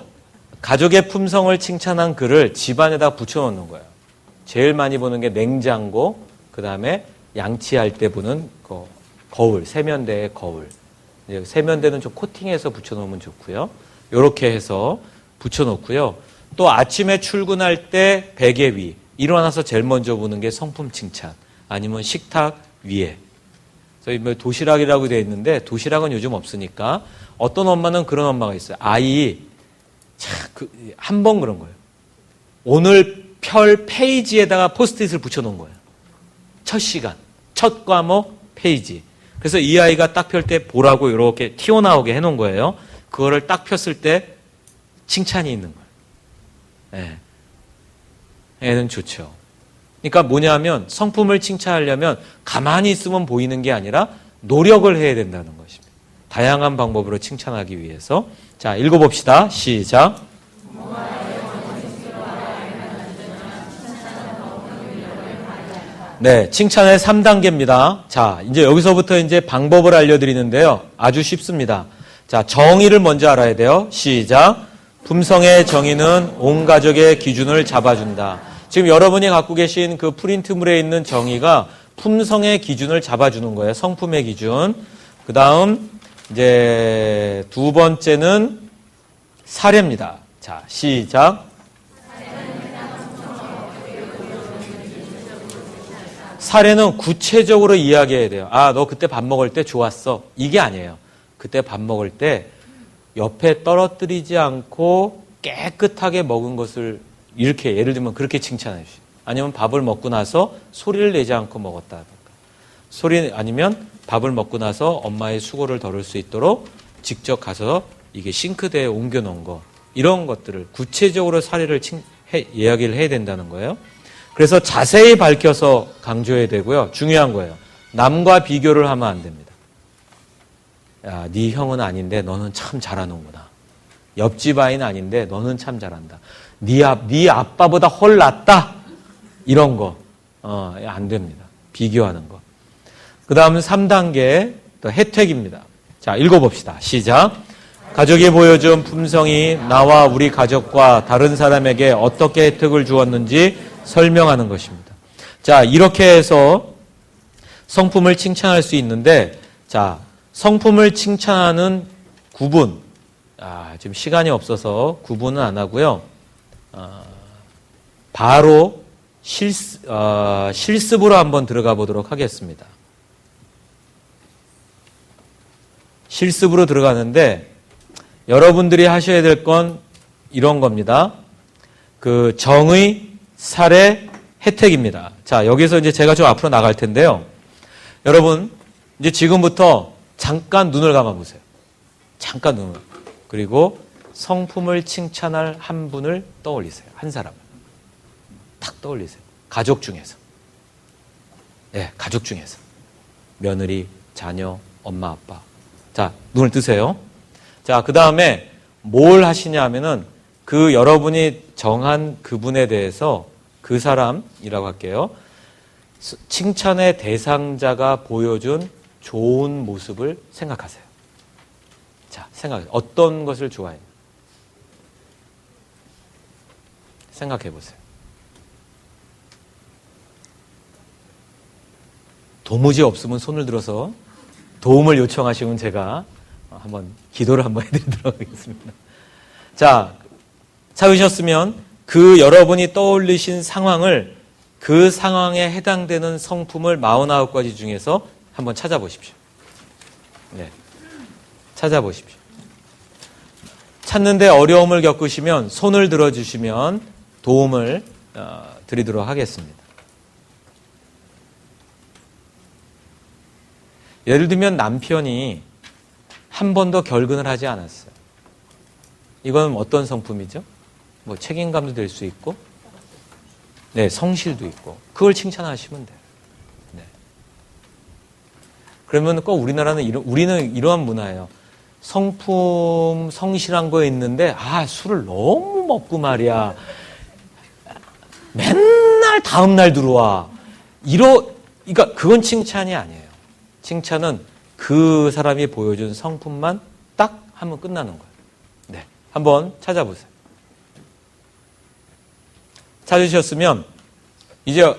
가족의 품성을 칭찬한 글을 집안에다 붙여놓는 거예요. 제일 많이 보는 게 냉장고, 그 다음에 양치할 때 보는 거울, 세면대의 거울. 세면대는 좀 코팅해서 붙여놓으면 좋고요. 이렇게 해서 붙여놓고요. 또 아침에 출근할 때 베개 위, 일어나서 제일 먼저 보는 게 성품 칭찬, 아니면 식탁 위에. 저희 뭐 도시락이라고 되어 있는데 도시락은 요즘 없으니까 어떤 엄마는 그런 엄마가 있어요. 아이 한 번 그런 거예요. 오늘 펼 페이지에다가 포스트잇을 붙여놓은 거예요. 첫 시간, 첫 과목 페이지. 그래서 이 아이가 딱 펼 때 보라고 이렇게 튀어나오게 해놓은 거예요. 그거를 딱 폈을 때 칭찬이 있는 거예요. 네. 애는 좋죠. 그러니까 뭐냐면 성품을 칭찬하려면 가만히 있으면 보이는 게 아니라 노력을 해야 된다는 것입니다. 다양한 방법으로 칭찬하기 위해서. 자, 읽어봅시다. 시작. 네, 칭찬의 3단계입니다. 자, 이제 여기서부터 이제 방법을 알려드리는데요. 아주 쉽습니다. 자, 정의를 먼저 알아야 돼요. 시작. 품성의 정의는 온 가족의 기준을 잡아준다. 지금 여러분이 갖고 계신 그 프린트물에 있는 정의가 품성의 기준을 잡아주는 거예요. 성품의 기준. 그 다음 이제 두 번째는 사례입니다. 자, 시작. 사례는 구체적으로 이야기해야 돼요. 아, 너 그때 밥 먹을 때 좋았어. 이게 아니에요. 그때 밥 먹을 때 옆에 떨어뜨리지 않고 깨끗하게 먹은 것을 이렇게 예를 들면 그렇게 칭찬해 주시죠. 아니면 밥을 먹고 나서 소리를 내지 않고 먹었다든가. 아니면 밥을 먹고 나서 엄마의 수고를 덜을 수 있도록 직접 가서 이게 싱크대에 옮겨 놓은 거. 이런 것들을 구체적으로 사례를 이야기를 해야 된다는 거예요. 그래서 자세히 밝혀서 강조해야 되고요. 중요한 거예요. 남과 비교를 하면 안 됩니다. 야, 네 형은 아닌데 너는 참 잘하는구나. 옆집 아이는 아닌데 너는 참 잘한다. 네 아빠보다 훨 낫다. 이런 거 안 됩니다. 비교하는 거. 그 다음은 3단계 또 혜택입니다. 자, 읽어봅시다. 시작. 가족이 보여준 품성이 나와 우리 가족과 다른 사람에게 어떻게 혜택을 주었는지 설명하는 것입니다. 자, 이렇게 해서 성품을 칭찬할 수 있는데, 자, 성품을 칭찬하는 구분. 지금 시간이 없어서 구분은 안 하고요. 바로 실습으로 한번 들어가 보도록 하겠습니다. 실습으로 들어가는데, 여러분들이 하셔야 될 건 이런 겁니다. 그 정의, 사례, 혜택입니다. 자, 여기서 이제 제가 좀 앞으로 나갈 텐데요. 여러분, 이제 지금부터 잠깐 눈을 감아 보세요. 잠깐 눈을. 그리고 성품을 칭찬할 한 분을 떠올리세요. 한 사람을. 탁 떠올리세요. 가족 중에서. 네, 가족 중에서. 며느리, 자녀, 엄마, 아빠. 자, 눈을 뜨세요. 자, 그 다음에 뭘 하시냐 하면은 그 여러분이 정한 그분에 대해서 그 사람이라고 할게요. 칭찬의 대상자가 보여준 좋은 모습을 생각하세요. 자, 생각하세요. 어떤 것을 좋아해요? 생각해 보세요. 도무지 없으면 손을 들어서 도움을 요청하시면 제가 한번 기도를 한번 해드리도록 하겠습니다. 자, 찾으셨으면 그 여러분이 떠올리신 상황을 그 상황에 해당되는 성품을 49가지 중에서 한번 찾아보십시오. 네, 찾아보십시오. 찾는데 어려움을 겪으시면 손을 들어주시면 도움을 드리도록 하겠습니다. 예를 들면 남편이 한 번도 결근을 하지 않았어요. 이건 어떤 성품이죠? 뭐 책임감도 될 수 있고, 네, 성실도 있고, 그걸 칭찬하시면 돼요. 네. 그러면 꼭 우리나라는 우리는 이러한 문화예요. 성품, 성실한 거 있는데, 술을 너무 먹고 말이야. 맨날 다음날 들어와. 그러니까 그건 칭찬이 아니에요. 칭찬은 그 사람이 보여준 성품만 딱 하면 끝나는 거예요. 네, 한번 찾아보세요. 찾으셨으면 이제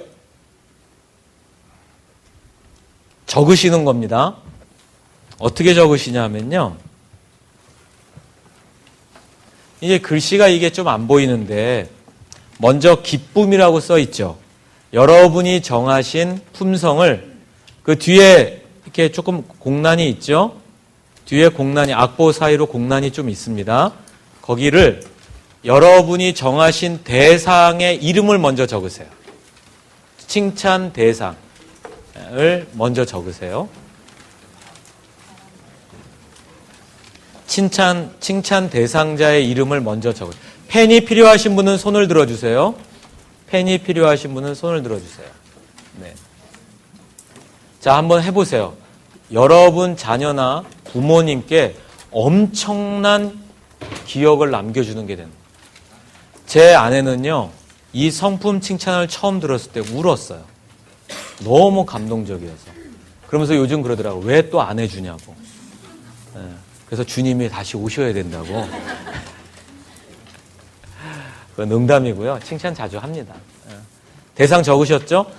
적으시는 겁니다. 어떻게 적으시냐면요. 이제 글씨가 이게 좀 안 보이는데 먼저 기쁨이라고 써 있죠. 여러분이 정하신 품성을 그 뒤에 이렇게 조금 공란이 있죠. 뒤에 공란이 악보 사이로 공란이 좀 있습니다. 거기를 여러분이 정하신 대상의 이름을 먼저 적으세요. 칭찬 대상을 먼저 적으세요. 칭찬 대상자의 이름을 먼저 적으세요. 펜이 필요하신 분은 손을 들어주세요. 펜이 필요하신 분은 손을 들어주세요. 네. 자, 한번 해보세요. 여러분 자녀나 부모님께 엄청난 기억을 남겨주는 게 됩니다. 제 아내는요, 이 성품 칭찬을 처음 들었을 때 울었어요. 너무 감동적이어서. 그러면서 요즘 그러더라고요. 왜 또 안 해주냐고. 네. 그래서 주님이 다시 오셔야 된다고. 그건 농담이고요. 칭찬 자주 합니다. 네. 대상 적으셨죠?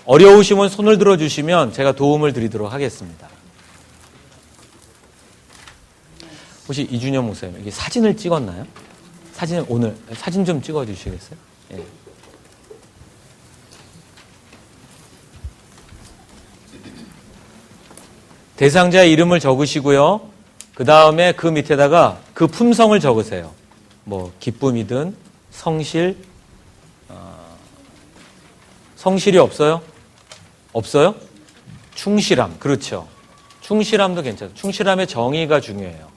어려우시면 손을 들어주시면 제가 도움을 드리도록 하겠습니다. 혹시 이준영 목사님, 이게 사진을 찍었나요? 사진을 오늘 사진 좀 찍어주시겠어요? 예. 대상자의 이름을 적으시고요. 그 다음에 그 밑에다가 그 품성을 적으세요. 뭐 기쁨이든 성실, 성실이 없어요? 없어요? 충실함, 그렇죠. 충실함도 괜찮아요. 충실함의 정의가 중요해요.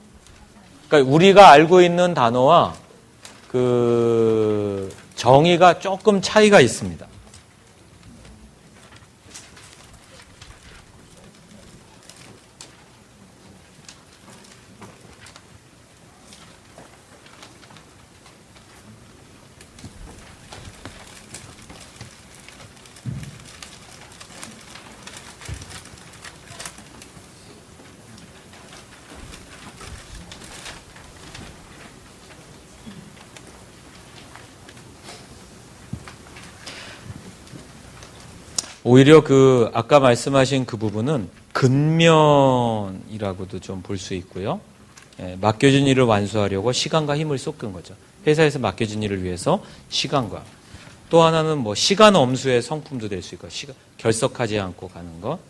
그러니까 우리가 알고 있는 단어와 그 정의가 조금 차이가 있습니다. 오히려 그 아까 말씀하신 그 부분은 근면이라고도 좀 볼 수 있고요. 맡겨진 일을 완수하려고 시간과 힘을 쏟은 거죠. 회사에서 맡겨진 일을 위해서 시간과 또 하나는 뭐 시간 엄수의 성품도 될 수 있고 결석하지 않고 가는 것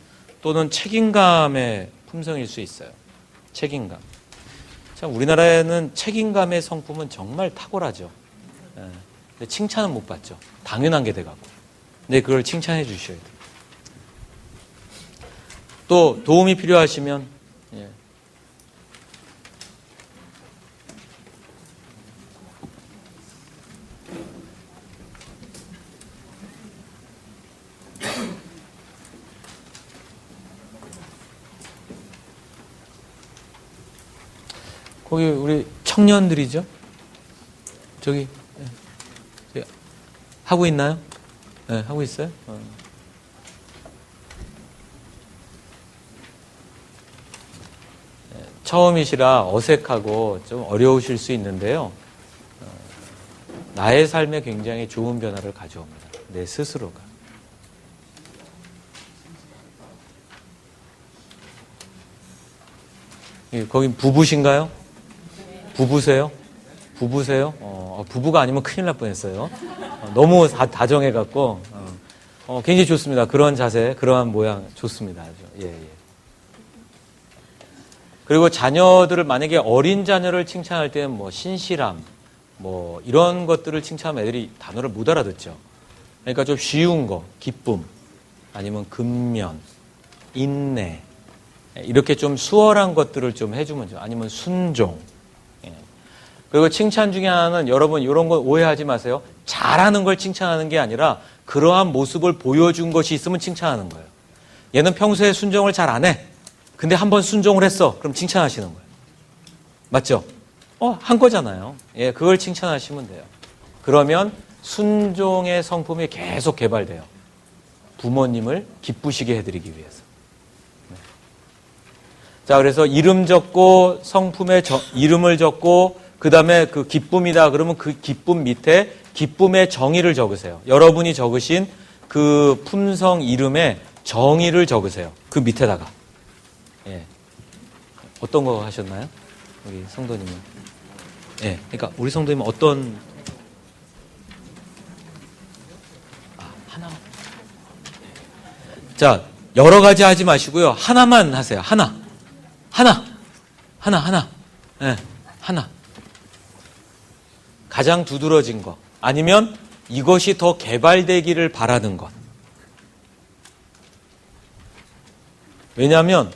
또는 책임감의 품성일 수 있어요. 책임감. 참 우리나라에는 책임감의 성품은 정말 탁월하죠. 근데 칭찬은 못 받죠. 당연한 게 돼갖고. 네, 그걸 칭찬해 주셔야 돼요. 또 도움이 필요하시면 예. 거기 우리 청년들이죠? 저기 하고 있나요? 네, 하고 있어요? 처음이시라 어색하고 좀 어려우실 수 있는데요. 나의 삶에 굉장히 좋은 변화를 가져옵니다. 내 스스로가. 거긴 부부신가요? 부부세요? 부부세요? 부부가 아니면 큰일 날 뻔했어요. 너무 다정해갖고 굉장히 좋습니다. 그런 자세, 그러한 모양 좋습니다. 아주. 예. 그리고 자녀들을 만약에 어린 자녀를 칭찬할 때는 뭐 신실함, 뭐 이런 것들을 칭찬하면 애들이 단어를 못 알아듣죠. 그러니까 좀 쉬운 거, 기쁨, 아니면 근면, 인내 이렇게 좀 수월한 것들을 좀 해주면 좋아요. 아니면 순종. 그리고 칭찬 중에 하나는 여러분 이런 거 오해하지 마세요. 잘하는 걸 칭찬하는 게 아니라 그러한 모습을 보여준 것이 있으면 칭찬하는 거예요. 얘는 평소에 순종을 잘 안 해. 근데 한번 순종을 했어. 그럼 칭찬하시는 거예요. 맞죠? 한 거잖아요. 예, 그걸 칭찬하시면 돼요. 그러면 순종의 성품이 계속 개발돼요. 부모님을 기쁘시게 해드리기 위해서. 네. 자, 그래서 이름 적고 성품의 이름을 적고 그 다음에 그 기쁨이다 그러면 그 기쁨 밑에 기쁨의 정의를 적으세요. 여러분이 적으신 그 품성 이름의 정의를 적으세요. 그 밑에다가. 예. 어떤 거 하셨나요? 우리 성도님은. 예. 그러니까 우리 성도님은 어떤 하나만. 자, 여러 가지 하지 마시고요. 하나만 하세요. 하나. 예. 하나. 가장 두드러진 것. 아니면 이것이 더 개발되기를 바라는 것. 왜냐하면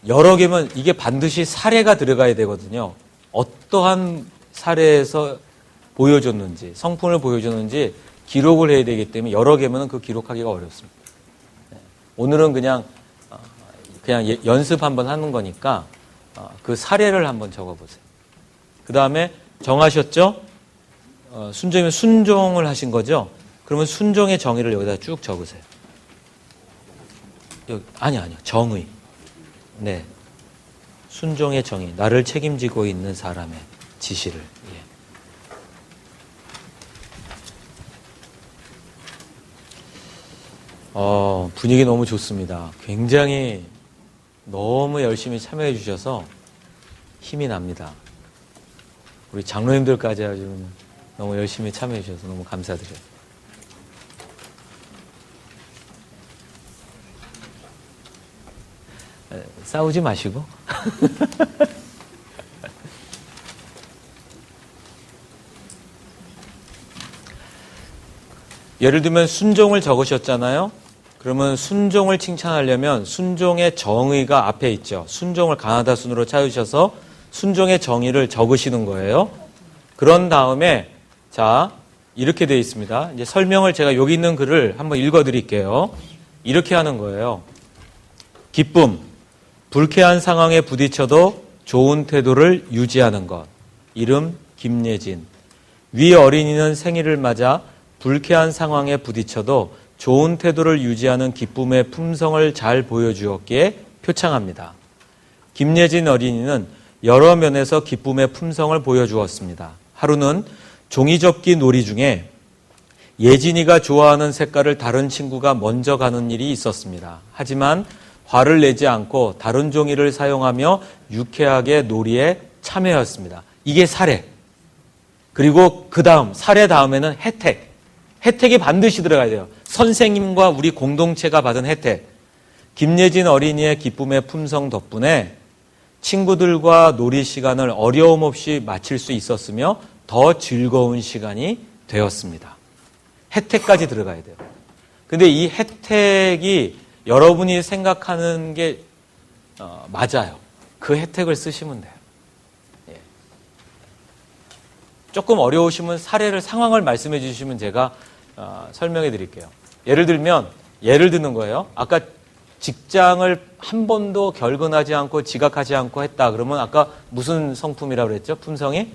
여러 개면 이게 반드시 사례가 들어가야 되거든요. 어떠한 사례에서 보여줬는지, 성품을 보여줬는지 기록을 해야 되기 때문에 여러 개면 그 기록하기가 어렵습니다. 오늘은 그냥 연습 한번 하는 거니까 그 사례를 한번 적어보세요. 그 다음에 정하셨죠? 순종이면 순종을 하신 거죠? 그러면 순종의 정의를 여기다 쭉 적으세요. 아니요. 정의. 네. 순종의 정의. 나를 책임지고 있는 사람의 지시를. 예. 분위기 너무 좋습니다. 굉장히 너무 열심히 참여해 주셔서 힘이 납니다. 우리 장로님들까지 아주 너무 열심히 참여해 주셔서 너무 감사드려요. 싸우지 마시고. 예를 들면 순종을 적으셨잖아요. 그러면 순종을 칭찬하려면 순종의 정의가 앞에 있죠. 순종을 가나다 순으로 찾으셔서 순종의 정의를 적으시는 거예요. 그런 다음에 자 이렇게 되어 있습니다. 이제 설명을 제가 여기 있는 글을 한번 읽어드릴게요. 이렇게 하는 거예요. 기쁨, 불쾌한 상황에 부딪혀도 좋은 태도를 유지하는 것. 이름 김예진. 위 어린이는 생일을 맞아 불쾌한 상황에 부딪혀도 좋은 태도를 유지하는 기쁨의 품성을 잘 보여주었기에 표창합니다. 김예진 어린이는 여러 면에서 기쁨의 품성을 보여주었습니다. 하루는 종이접기 놀이 중에 예진이가 좋아하는 색깔을 다른 친구가 먼저 가는 일이 있었습니다. 하지만 화를 내지 않고 다른 종이를 사용하며 유쾌하게 놀이에 참여했습니다. 이게 사례. 그리고 그 다음, 사례 다음에는 혜택. 혜택이 반드시 들어가야 돼요. 선생님과 우리 공동체가 받은 혜택. 김예진 어린이의 기쁨의 품성 덕분에 친구들과 놀이 시간을 어려움 없이 마칠 수 있었으며 더 즐거운 시간이 되었습니다. 혜택까지 들어가야 돼요. 근데 이 혜택이 여러분이 생각하는 게 맞아요. 그 혜택을 쓰시면 돼요. 예. 조금 어려우시면 사례를, 상황을 말씀해 주시면 제가 설명해 드릴게요. 예를 드는 거예요. 아까 직장을 한 번도 결근하지 않고 지각하지 않고 했다. 그러면 아까 무슨 성품이라고 그랬죠? 품성이?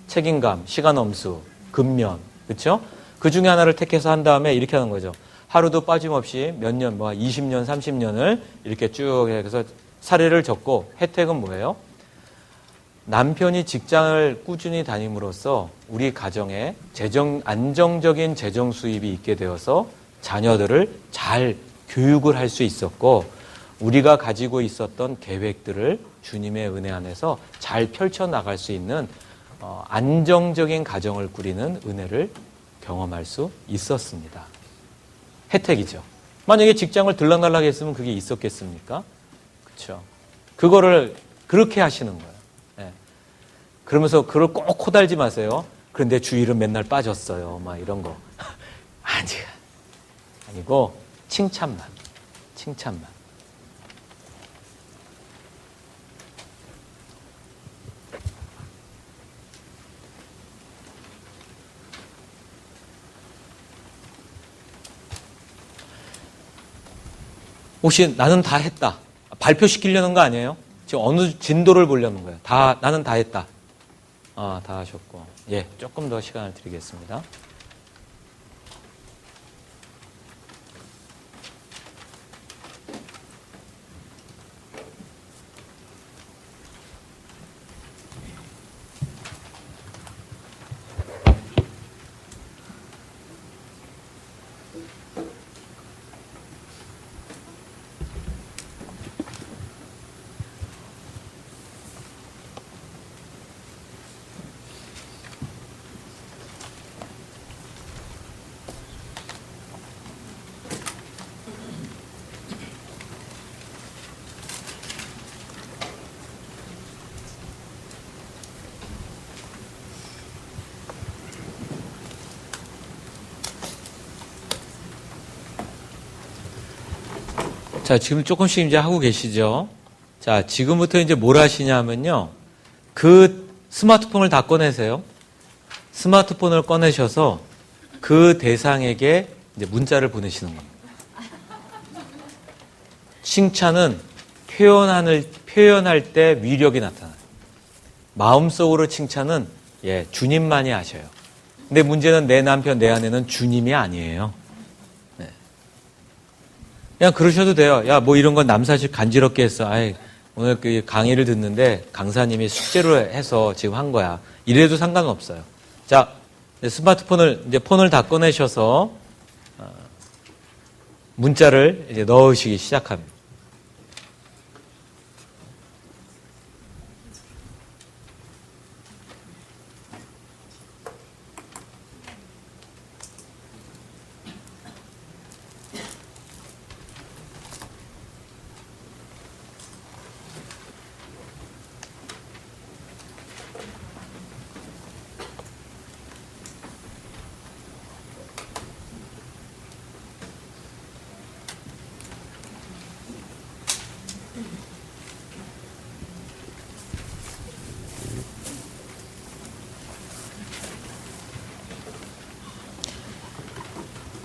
책임감, 시간 엄수, 근면. 그렇죠? 그 중에 하나를 택해서 한 다음에 이렇게 하는 거죠. 하루도 빠짐없이 몇 년, 20년, 30년을 이렇게 쭉 해서 사례를 적고 혜택은 뭐예요? 남편이 직장을 꾸준히 다님으로써 우리 가정에 안정적인 재정 수입이 있게 되어서 자녀들을 잘 교육을 할 수 있었고 우리가 가지고 있었던 계획들을 주님의 은혜 안에서 잘 펼쳐나갈 수 있는 안정적인 가정을 꾸리는 은혜를 경험할 수 있었습니다. 혜택이죠. 만약에 직장을 들락날락 했으면 그게 있었겠습니까? 그렇죠. 그거를 그렇게 하시는 거예요. 네. 그러면서 그걸 꼭 코달지 마세요. 그런데 주일은 맨날 빠졌어요. 막 이런 거. 아니고 칭찬만. 혹시 나는 다 했다. 발표시키려는 거 아니에요? 지금 어느 진도를 보려는 거예요. 나는 다 했다. 다 하셨고. 예, 조금 더 시간을 드리겠습니다. 자, 지금 조금씩 이제 하고 계시죠? 자, 지금부터 이제 뭘 하시냐면요. 그 스마트폰을 다 꺼내세요. 스마트폰을 꺼내셔서 그 대상에게 이제 문자를 보내시는 겁니다. 칭찬은 표현할 때 위력이 나타나요. 마음속으로 칭찬은 주님만이 하셔요. 근데 문제는 내 남편, 내 아내는 주님이 아니에요. 그냥 그러셔도 돼요. 야, 뭐 이런 건 남사실 간지럽게 했어. 오늘 그 강의를 듣는데 강사님이 숙제로 해서 지금 한 거야. 이래도 상관은 없어요. 자, 폰을 다 꺼내셔서 문자를 이제 넣으시기 시작합니다.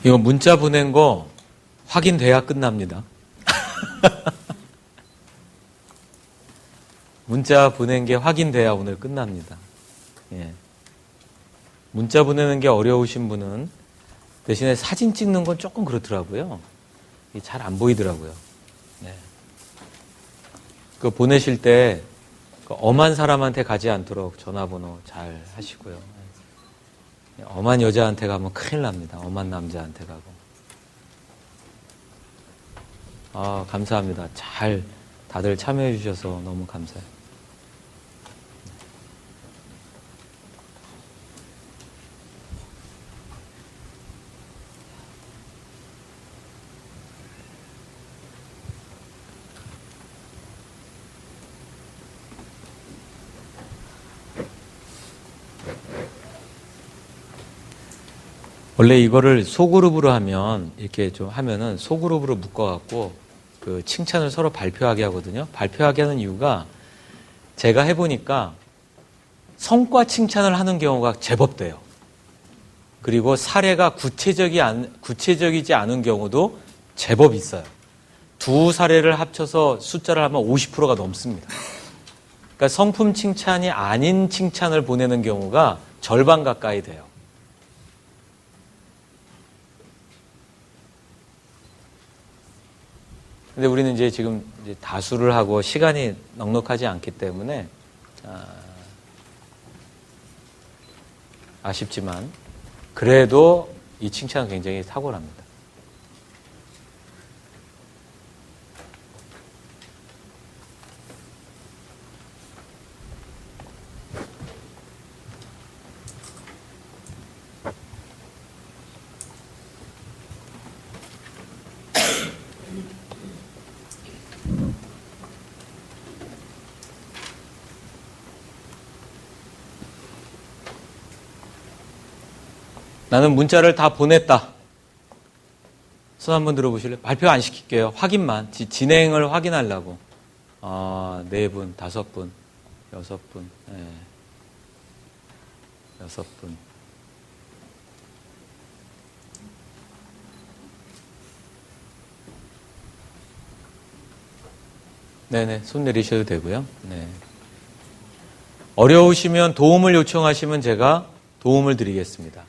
이거 문자 보낸 거 확인돼야 끝납니다. 문자 보낸 게 확인돼야 오늘 끝납니다. 예. 문자 보내는 게 어려우신 분은 대신에 사진 찍는 건 조금 그렇더라고요. 잘 안 보이더라고요. 네. 그 보내실 때 엄한 사람한테 가지 않도록 전화번호 잘 하시고요. 엄한 여자한테 가면 큰일 납니다. 엄한 남자한테 가고. 감사합니다. 잘 다들 참여해 주셔서 너무 감사해요. 원래 이거를 소그룹으로 하면 이렇게 좀 하면은 소그룹으로 묶어갖고 그 칭찬을 서로 발표하게 하거든요. 발표하게 하는 이유가 제가 해보니까 성과 칭찬을 하는 경우가 제법 돼요. 그리고 사례가 구체적이지 않은 경우도 제법 있어요. 두 사례를 합쳐서 숫자를 하면 50%가 넘습니다. 그러니까 성품 칭찬이 아닌 칭찬을 보내는 경우가 절반 가까이 돼요. 근데 우리는 이제 지금 다수를 하고 시간이 넉넉하지 않기 때문에 아쉽지만 그래도 이 칭찬은 굉장히 탁월합니다. 나는 문자를 다 보냈다. 손 한번 들어보실래요? 발표 안 시킬게요. 확인만. 진행을 확인하려고. 4분, 5분, 6분, 6분. 네네, 손 내리셔도 되고요. 네. 어려우시면 도움을 요청하시면 제가 도움을 드리겠습니다.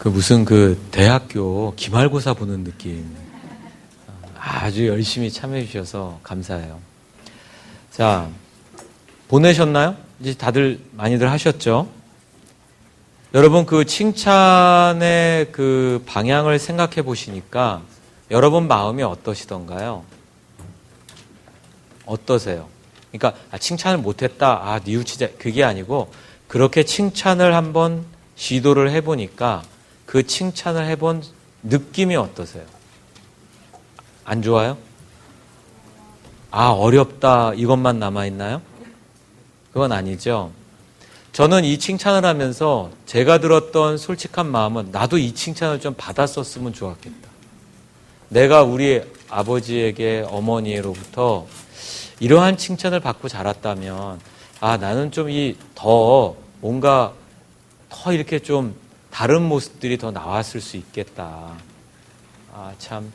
무슨 대학교 기말고사 보는 느낌. 아주 열심히 참여해 주셔서 감사해요. 자, 보내셨나요? 이제 다들 많이들 하셨죠? 여러분 칭찬의 방향을 생각해 보시니까 여러분 마음이 어떠시던가요? 어떠세요? 그러니까 칭찬을 못했다. 뉘우치자. 그게 아니고 그렇게 칭찬을 한번 시도를 해보니까 그 칭찬을 해본 느낌이 어떠세요? 안 좋아요? 어렵다 이것만 남아있나요? 그건 아니죠. 저는 이 칭찬을 하면서 제가 들었던 솔직한 마음은 나도 이 칭찬을 좀 받았었으면 좋았겠다. 내가 우리 아버지에게 어머니로부터 이러한 칭찬을 받고 자랐다면 나는 좀 뭔가 더 이렇게 좀 다른 모습들이 더 나왔을 수 있겠다. 참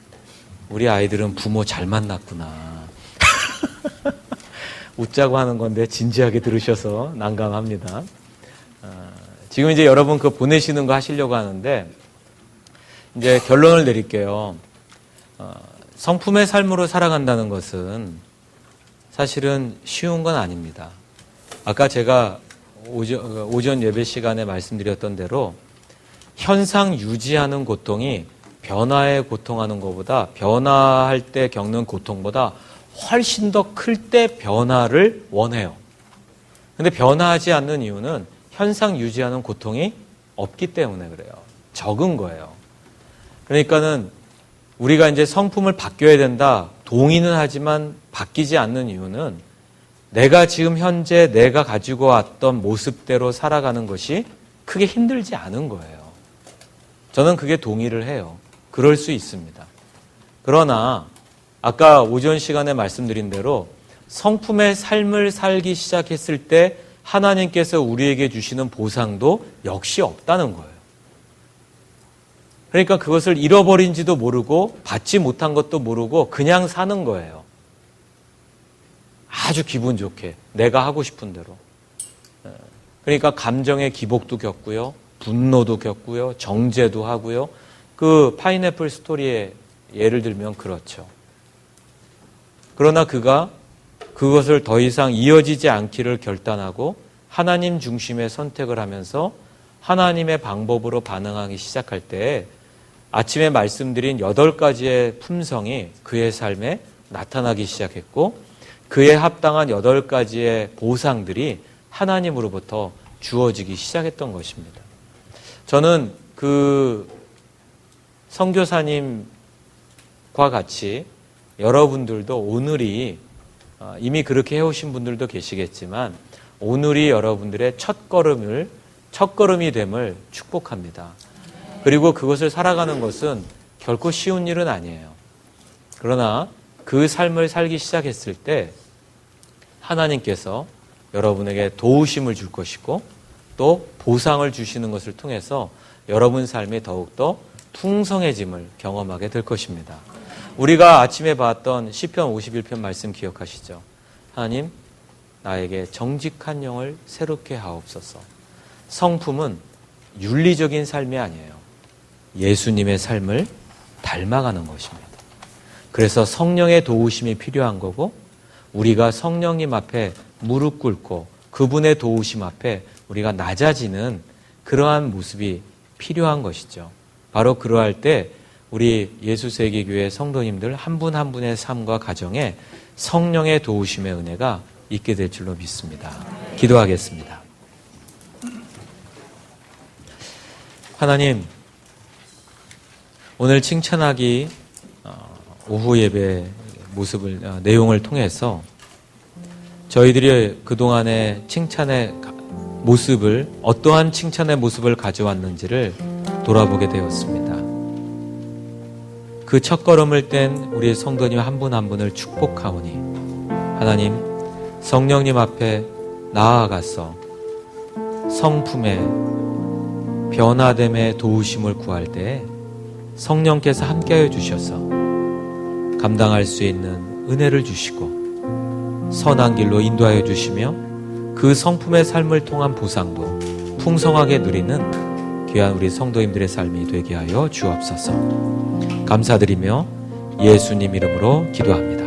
우리 아이들은 부모 잘 만났구나. 웃자고 하는 건데 진지하게 들으셔서 난감합니다. 지금 이제 여러분 보내시는 거 하시려고 하는데 이제 결론을 내릴게요. 성품의 삶으로 살아간다는 것은 사실은 쉬운 건 아닙니다. 아까 제가 오전 예배 시간에 말씀드렸던 대로 현상 유지하는 고통이 변화에 고통하는 것보다 변화할 때 겪는 고통보다 훨씬 더 클 때 변화를 원해요. 근데 변화하지 않는 이유는 현상 유지하는 고통이 없기 때문에 그래요. 적은 거예요. 그러니까는 우리가 이제 성품을 바뀌어야 된다. 동의는 하지만 바뀌지 않는 이유는 내가 지금 현재 내가 가지고 왔던 모습대로 살아가는 것이 크게 힘들지 않은 거예요. 저는 그게 동의를 해요. 그럴 수 있습니다. 그러나 아까 오전 시간에 말씀드린 대로 성품의 삶을 살기 시작했을 때 하나님께서 우리에게 주시는 보상도 역시 없다는 거예요. 그러니까 그것을 잃어버린지도 모르고 받지 못한 것도 모르고 그냥 사는 거예요. 아주 기분 좋게 내가 하고 싶은 대로. 그러니까 감정의 기복도 겪고요. 분노도 겪고요. 정죄도 하고요. 그 파인애플 스토리의 예를 들면 그렇죠. 그러나 그가 그것을 더 이상 이어지지 않기를 결단하고 하나님 중심의 선택을 하면서 하나님의 방법으로 반응하기 시작할 때 아침에 말씀드린 8가지의 품성이 그의 삶에 나타나기 시작했고 그에 합당한 8가지의 보상들이 하나님으로부터 주어지기 시작했던 것입니다. 저는 그 선교사님과 같이 여러분들도 오늘이 이미 그렇게 해오신 분들도 계시겠지만 오늘이 여러분들의 첫걸음이 됨을 축복합니다. 그리고 그것을 살아가는 것은 결코 쉬운 일은 아니에요. 그러나 그 삶을 살기 시작했을 때 하나님께서 여러분에게 도우심을 줄 것이고 또 보상을 주시는 것을 통해서 여러분 삶이 더욱더 풍성해짐을 경험하게 될 것입니다. 우리가 아침에 봤던 시편 51편 말씀 기억하시죠? 하나님, 나에게 정직한 영을 새롭게 하옵소서. 성품은 윤리적인 삶이 아니에요. 예수님의 삶을 닮아가는 것입니다. 그래서 성령의 도우심이 필요한 거고 우리가 성령님 앞에 무릎 꿇고 그분의 도우심 앞에 우리가 낮아지는 그러한 모습이 필요한 것이죠. 바로 그러할 때 우리 예수세계교회 성도님들 한 분 한 분의 삶과 가정에 성령의 도우심의 은혜가 있게 될 줄로 믿습니다. 기도하겠습니다. 하나님, 오늘 칭찬하기 오후 예배 내용을 통해서 저희들이 그동안의 칭찬의 모습을 어떠한 칭찬의 모습을 가져왔는지를 돌아보게 되었습니다. 그 첫걸음을 뗀 우리 성도님 한 분 한 분을 축복하오니 하나님 성령님 앞에 나아가서 성품의 변화됨의 도우심을 구할 때 성령께서 함께하여 주셔서 감당할 수 있는 은혜를 주시고 선한 길로 인도하여 주시며 그 성품의 삶을 통한 보상도 풍성하게 누리는 귀한 우리 성도님들의 삶이 되게 하여 주옵소서. 감사드리며 예수님 이름으로 기도합니다.